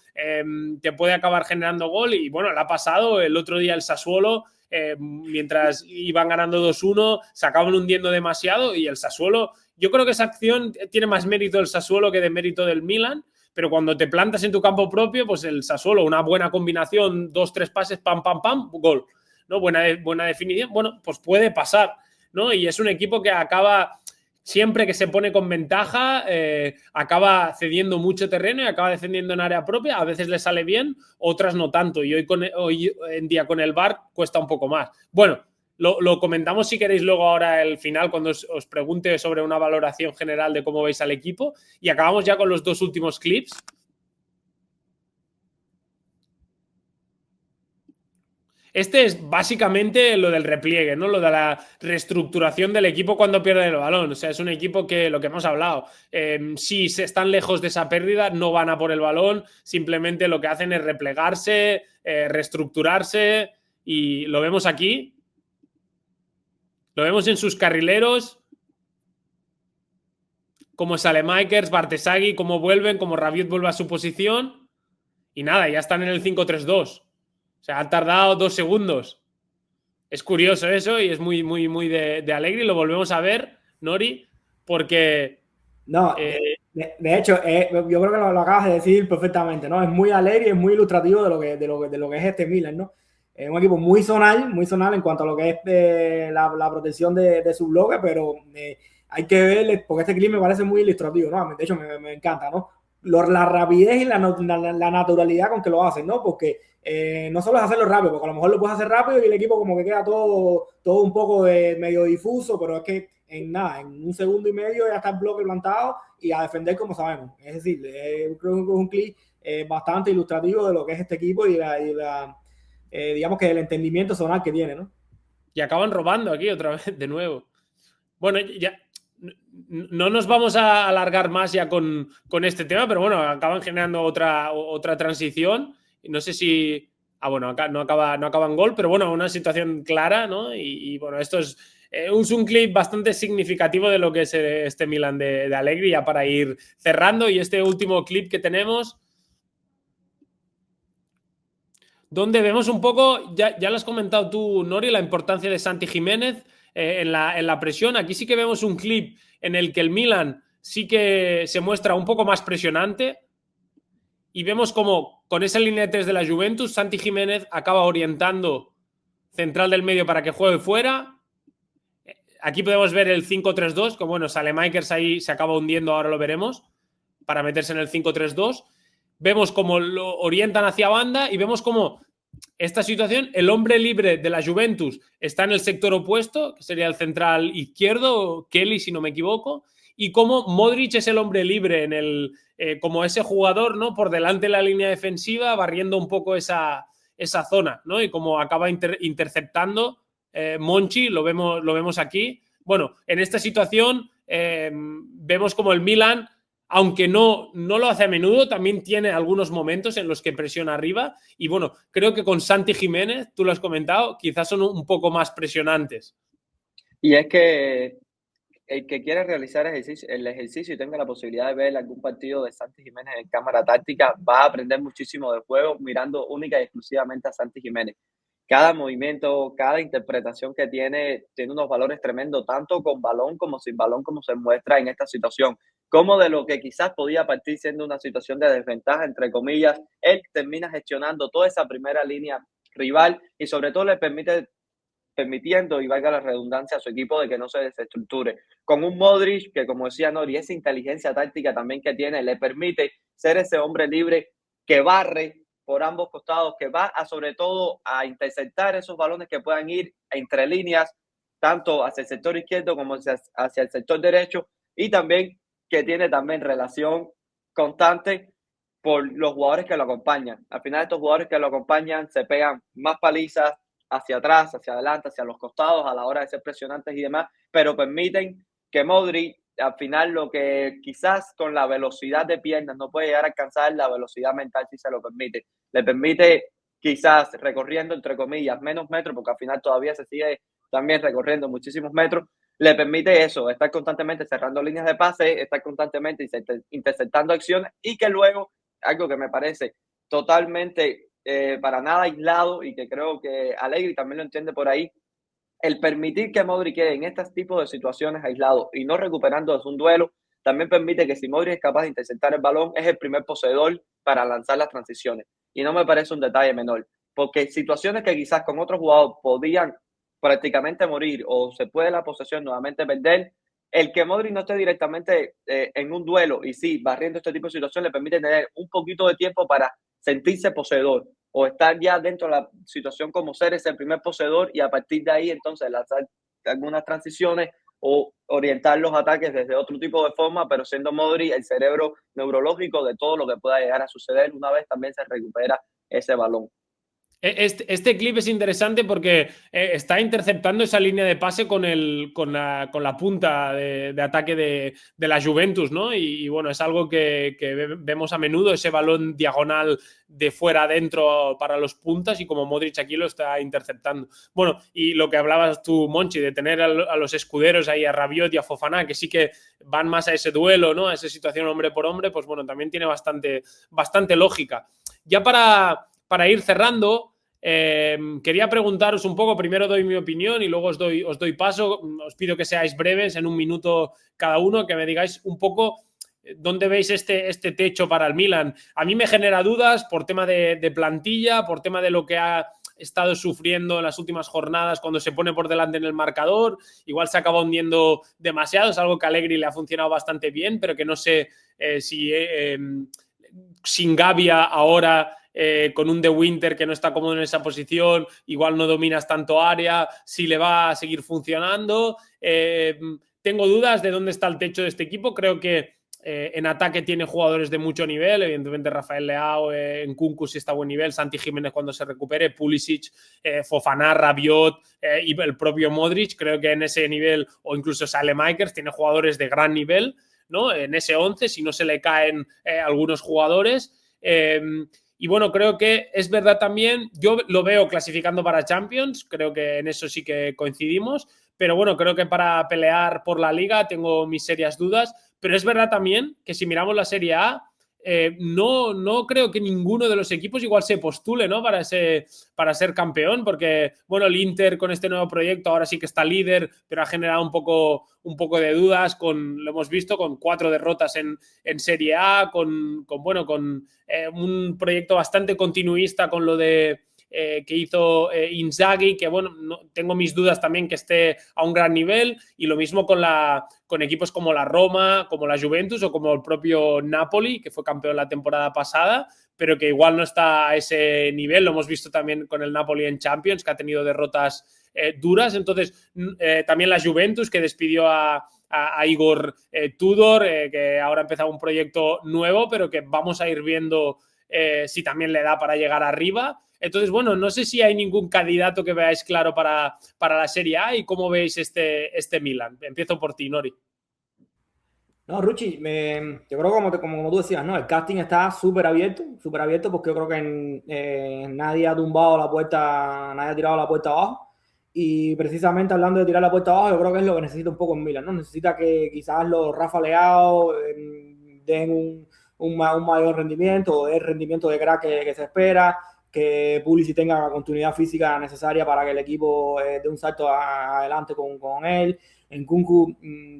te puede acabar generando gol y bueno, le ha pasado el otro día el Sassuolo. Mientras iban ganando 2-1, se acaban hundiendo demasiado y el Sassuolo, yo creo que esa acción tiene más mérito del Sassuolo que de mérito del Milan, pero cuando te plantas en tu campo propio, pues el Sassuolo, una buena combinación, 2-3 pases, pam, pam, pam, gol, ¿no? Buena definición, bueno, pues puede pasar, ¿no? Y es un equipo que acaba, siempre que se pone con ventaja, acaba cediendo mucho terreno y acaba defendiendo en área propia. A veces le sale bien, otras no tanto. Y hoy en día con el VAR cuesta un poco más. Bueno, lo comentamos si queréis luego ahora el final, cuando os pregunte sobre una valoración general de cómo veis al equipo. Y acabamos ya con los 2 últimos clips. Este es básicamente lo del repliegue, ¿no? Lo de la reestructuración del equipo cuando pierde el balón. O sea, es un equipo que, lo que hemos hablado, si se están lejos de esa pérdida, no van a por el balón, simplemente lo que hacen es replegarse, reestructurarse, y lo vemos aquí. Lo vemos en sus carrileros, como Salemakers, Bartesagui, cómo vuelven, como Rabiot vuelve a su posición. Y nada, ya están en el 5-3-2. O sea, han tardado 2 segundos. Es curioso eso y es muy, muy, muy de Allegri. Lo volvemos a ver, Nori, porque... No, de hecho, yo creo que lo acabas de decir perfectamente, ¿no? Es muy alegre y es muy ilustrativo de lo que es este Milan, ¿no? Es un equipo muy zonal en cuanto a lo que es la protección de su bloque, pero hay que ver, porque este clip me parece muy ilustrativo, ¿no? De hecho, me encanta, ¿no? La rapidez y la naturalidad con que lo hacen, ¿no? Porque no solo es hacerlo rápido, porque a lo mejor lo puedes hacer rápido y el equipo como que queda todo un poco medio difuso, pero es que en 1 segundo y medio ya está el bloque plantado y a defender como sabemos. Es decir, creo que es un clip bastante ilustrativo de lo que es este equipo y digamos que el entendimiento zonal que tiene, ¿no? Y acaban robando aquí otra vez, de nuevo. Bueno, ya no nos vamos a alargar más ya con este tema, pero bueno, acaban generando otra transición. No sé si... bueno, acá no acaba en gol, pero bueno, una situación clara, ¿no? Y bueno, esto es un clip bastante significativo de lo que es este Milan de Allegri, ya para ir cerrando. Y este último clip que tenemos, donde vemos un poco, ya lo has comentado tú, Nori, la importancia de Santi Jiménez en la presión. Aquí sí que vemos un clip en el que el Milan sí que se muestra un poco más presionante y vemos como con esa línea de 3 de la Juventus, Santi Jiménez acaba orientando central del medio para que juegue fuera. Aquí podemos ver el 5-3-2, que bueno, Salemakers ahí se acaba hundiendo, ahora lo veremos, para meterse en el 5-3-2. Vemos cómo lo orientan hacia banda y vemos cómo esta situación, el hombre libre de la Juventus está en el sector opuesto, que sería el central izquierdo, Kelly, si no me equivoco, y cómo Modric es el hombre libre en como ese jugador, ¿no? Por delante de la línea defensiva, barriendo un poco esa zona, ¿no? Y como acaba interceptando Monchi, lo vemos aquí. Bueno, en esta situación vemos como el Milan, aunque no lo hace a menudo, también tiene algunos momentos en los que presiona arriba. Y bueno, creo que con Santi Jiménez, tú lo has comentado, quizás son un poco más presionantes. Y es que el que quiera realizar el ejercicio y tenga la posibilidad de ver algún partido de Santi Jiménez en cámara táctica, va a aprender muchísimo del juego mirando única y exclusivamente a Santi Jiménez. Cada movimiento, cada interpretación que tiene unos valores tremendos, tanto con balón como sin balón, como se muestra en esta situación. Como de lo que quizás podía partir siendo una situación de desventaja, entre comillas, él termina gestionando toda esa primera línea rival y sobre todo le permite permitiendo, y valga la redundancia, a su equipo de que no se desestructure. Con un Modric que, como decía Nori, esa inteligencia táctica también que tiene le permite ser ese hombre libre que barre por ambos costados, que va sobre todo a interceptar esos balones que puedan ir entre líneas, tanto hacia el sector izquierdo como hacia el sector derecho, y también que tiene también relación constante por los jugadores que lo acompañan. Al final, estos jugadores que lo acompañan se pegan más palizas hacia atrás, hacia adelante, hacia los costados a la hora de ser presionantes y demás, pero permiten que Modric, al final, lo que quizás con la velocidad de piernas no puede llegar a alcanzar, la velocidad mental sí se lo permite. Le permite quizás recorriendo, entre comillas, menos metros, porque al final todavía se sigue también recorriendo muchísimos metros, le permite eso, estar constantemente cerrando líneas de pase, estar constantemente interceptando acciones, y que luego, algo que me parece totalmente para nada aislado, y que creo que Allegri también lo entiende por ahí, el permitir que Modric quede en este tipo de situaciones aislados y no recuperando un duelo, también permite que si Modric es capaz de interceptar el balón, es el primer poseedor para lanzar las transiciones. Y no me parece un detalle menor, porque situaciones que quizás con otro jugador podían prácticamente morir o se puede la posesión nuevamente perder, el que Modric no esté directamente en un duelo y sí, barriendo este tipo de situaciones, le permite tener un poquito de tiempo para sentirse poseedor o estar ya dentro de la situación como ser ese primer poseedor, y a partir de ahí entonces lanzar algunas transiciones o orientar los ataques desde otro tipo de forma, pero siendo Modric el cerebro neurológico de todo lo que pueda llegar a suceder una vez también se recupera ese balón. Este clip es interesante porque está interceptando esa línea de pase con la punta de ataque de la Juventus, ¿no? Y bueno, es algo que vemos a menudo, ese balón diagonal de fuera adentro para los puntas, y como Modric aquí lo está interceptando. Bueno, y lo que hablabas tú, Monchi, de tener a los escuderos ahí, a Rabiot y a Fofana, que sí que van más a ese duelo, ¿no? A esa situación hombre por hombre, pues bueno, también tiene bastante lógica. Ya para ir cerrando, quería preguntaros un poco, primero doy mi opinión y luego os doy paso. Os pido que seáis breves, en un minuto cada uno, que me digáis un poco dónde veis este techo para el Milan. A mí me genera dudas por tema de plantilla, por tema de lo que ha estado sufriendo en las últimas jornadas cuando se pone por delante en el marcador. Igual se acaba hundiendo demasiado, es algo que a Allegri le ha funcionado bastante bien, pero que no sé si sin Gavia ahora, con un De Winter que no está cómodo en esa posición, igual no dominas tanto área, si le va a seguir funcionando. Tengo dudas de dónde está el techo de este equipo. Creo que en ataque tiene jugadores de mucho nivel, evidentemente Rafael Leao, Nkunku si está a buen nivel, Santi Jiménez cuando se recupere, Pulisic, Fofana, Rabiot y el propio Modric. Creo que en ese nivel, o incluso Saelemaekers, tiene jugadores de gran nivel, ¿no? En ese 11, si no se le caen algunos jugadores. Y bueno, creo que es verdad también, yo lo veo clasificando para Champions, creo que en eso sí que coincidimos, pero bueno, creo que para pelear por la Liga tengo mis serias dudas, pero es verdad también que si miramos la Serie A, no creo que ninguno de los equipos igual se postule, ¿no? para ser campeón, porque bueno, el Inter con este nuevo proyecto ahora sí que está líder, pero ha generado un poco de dudas, lo hemos visto con 4 derrotas en Serie A, con un proyecto bastante continuista con lo de que hizo Inzaghi, que bueno, tengo mis dudas también que esté a un gran nivel, y lo mismo con equipos como la Roma, como la Juventus o como el propio Napoli, que fue campeón la temporada pasada, pero que igual no está a ese nivel. Lo hemos visto también con el Napoli en Champions, que ha tenido derrotas duras. Entonces, también la Juventus, que despidió a Igor Tudor, que ahora ha empezado un proyecto nuevo, pero que vamos a ir viendo si también le da para llegar arriba. Entonces, bueno, no sé si hay ningún candidato que veáis claro para la Serie A, y cómo veis este Milan. Empiezo por ti, Nori. No, Ruchi, yo creo como tú decías, ¿no? El casting está súper abierto, porque yo creo que nadie ha tumbado la puerta, nadie ha tirado la puerta abajo. Y precisamente hablando de tirar la puerta abajo, yo creo que es lo que necesita un poco en Milan, ¿no? Necesita que quizás los Rafa Leao den un mayor rendimiento, o el rendimiento de crack que se espera, que Pulisic tenga la continuidad física necesaria para que el equipo dé un salto adelante con él. En Nkunku,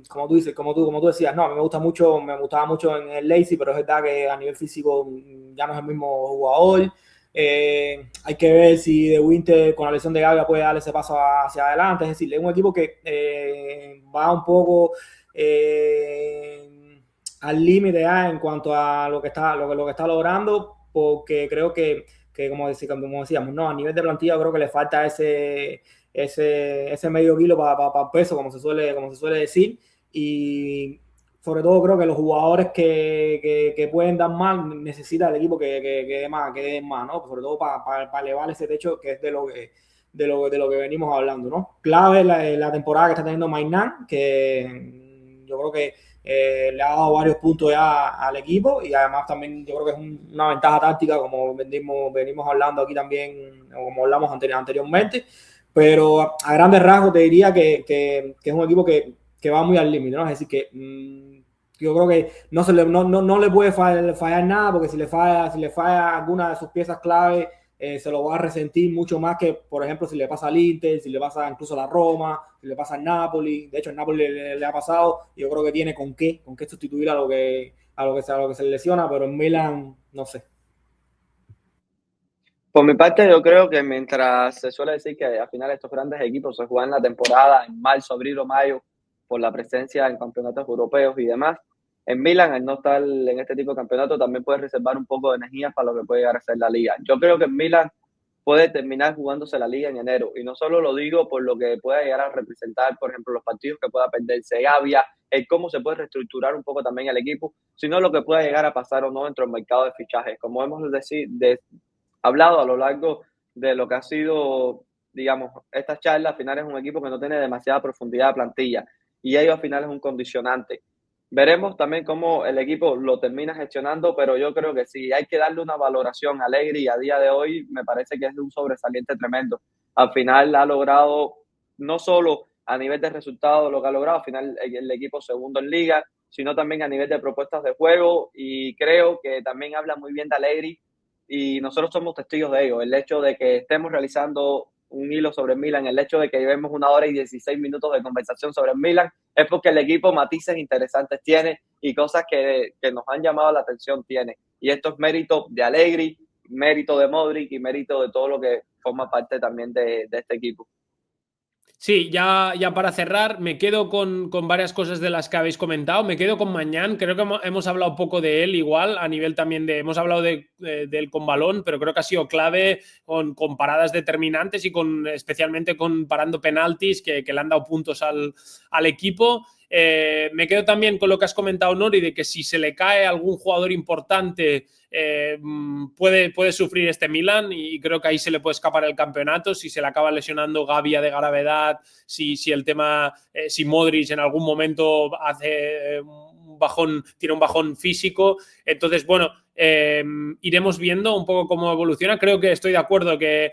como tú dices, como tú decías, no, a mí me gustaba mucho en el Leipzig, pero es verdad que a nivel físico ya no es el mismo jugador. hay que ver si De Winter con la lesión de Gavia puede darle ese paso hacia adelante. Es decir, es un equipo que va un poco al límite en cuanto a lo que está logrando, porque creo que como decíamos, ¿no? A nivel de plantilla creo que le falta ese medio kilo para el peso, como se suele decir, y sobre todo creo que los jugadores que pueden dar más necesita el equipo que dé más, ¿no? Sobre todo para elevar ese techo, que es de lo que venimos hablando, ¿no? Clave la temporada que está teniendo Maynard, que yo creo que le ha dado varios puntos ya al equipo, y además también yo creo que es una ventaja táctica, como venimos hablando aquí también, o como hablamos anteriormente, pero a grandes rasgos te diría que es un equipo que va muy al límite, ¿no? Es decir, que yo creo que no le puede fallar nada, porque si le falla alguna de sus piezas clave, se lo va a resentir mucho más que, por ejemplo, si le pasa al Inter, si le pasa incluso a la Roma, si le pasa al Napoli. De hecho, al Napoli le ha pasado, y yo creo que tiene con qué sustituir a lo que se le lesiona, pero en Milan no sé. Por mi parte, yo creo que mientras se suele decir que al final estos grandes equipos se juegan la temporada en marzo, abril o mayo por la presencia en campeonatos europeos y demás, en Milan, al no estar en este tipo de campeonato, también puede reservar un poco de energía para lo que puede llegar a ser la liga. Yo creo que en Milan puede terminar jugándose la liga en enero, y no solo lo digo por lo que pueda llegar a representar, por ejemplo, los partidos que pueda perderse Gavia, el cómo se puede reestructurar un poco también el equipo, sino lo que pueda llegar a pasar o no dentro del mercado de fichajes. Como hemos hablado a lo largo de lo que ha sido, digamos, esta charla, al final es un equipo que no tiene demasiada profundidad de plantilla, y ello al final es un condicionante. Veremos también cómo el equipo lo termina gestionando, pero yo creo que sí, hay que darle una valoración a Allegri. A día de hoy me parece que es de un sobresaliente tremendo. Al final ha logrado, no solo a nivel de resultados lo que ha logrado, al final el equipo segundo en liga, sino también a nivel de propuestas de juego, y creo que también habla muy bien de Allegri, y nosotros somos testigos de ello. El hecho de que estemos realizando un hilo sobre el Milan, el hecho de que llevemos 1 hora y 16 minutos de conversación sobre el Milan, es porque el equipo matices interesantes tiene y cosas que nos han llamado la atención tiene. Y esto es mérito de Allegri, mérito de Modric y mérito de todo lo que forma parte también de este equipo. Sí, ya para cerrar, me quedo con varias cosas de las que habéis comentado. Me quedo con Mañán. Creo que hemos hablado poco de él, igual, a nivel también de. Hemos hablado de él con balón, pero creo que ha sido clave con paradas determinantes y especialmente con parando penaltis que le han dado puntos al equipo. Me quedo también con lo que has comentado, Nori, de que si se le cae algún jugador importante, puede sufrir este Milan, y creo que ahí se le puede escapar el campeonato si se le acaba lesionando Gavia de gravedad, si el tema, si Modric en algún momento hace tiene un bajón físico. Entonces, bueno, iremos viendo un poco cómo evoluciona. Creo que estoy de acuerdo que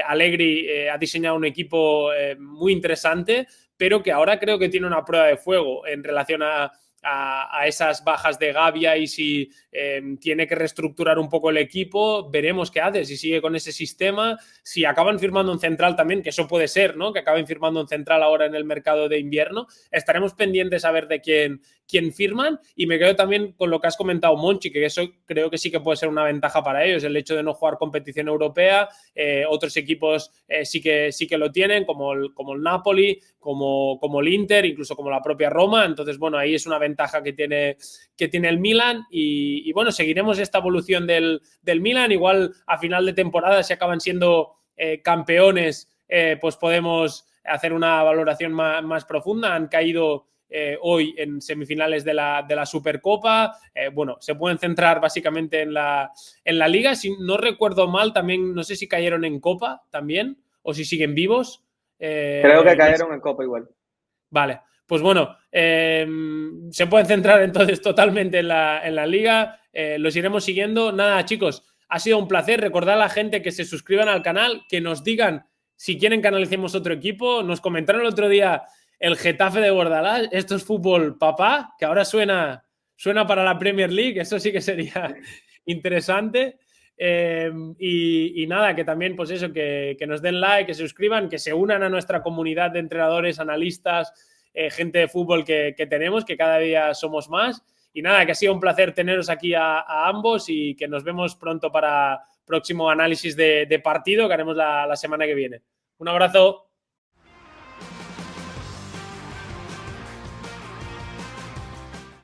Allegri ha diseñado un equipo muy interesante, pero que ahora creo que tiene una prueba de fuego en relación a esas bajas de Gavia, y si tiene que reestructurar un poco el equipo, veremos qué hace, si sigue con ese sistema, si acaban firmando un central también, que eso puede ser, ¿no? Que acaben firmando un central ahora en el mercado de invierno. Estaremos pendientes a ver de quién firman, y me quedo también con lo que has comentado, Monchi, que eso creo que sí que puede ser una ventaja para ellos, el hecho de no jugar competición europea. Otros equipos sí que lo tienen, como el Napoli, como el Inter, incluso como la propia Roma. Entonces, bueno, ahí es una ventaja que tiene el Milan, y bueno, seguiremos esta evolución del Milan. Igual a final de temporada, si acaban siendo campeones, pues podemos hacer una valoración más profunda. Han caído hoy en semifinales de la Supercopa. Bueno, se pueden centrar básicamente en la Liga. Si no recuerdo mal, también no sé si cayeron en Copa también, o si siguen vivos. Creo que cayeron en Copa igual. Vale, pues bueno, se pueden centrar entonces totalmente en la Liga. Los iremos siguiendo. Nada, chicos, ha sido un placer. Recordad a la gente que se suscriban al canal, que nos digan si quieren que analicemos otro equipo. Nos comentaron el otro día el Getafe de Bordalás. Esto es fútbol, papá, que ahora suena para la Premier League. Eso sí que sería interesante. Y nada, que también, pues eso, que nos den like, que se suscriban, que se unan a nuestra comunidad de entrenadores, analistas, gente de fútbol que tenemos, que cada día somos más. Y nada, que ha sido un placer teneros aquí a ambos y que nos vemos pronto para próximo análisis de partido que haremos la semana que viene. Un abrazo.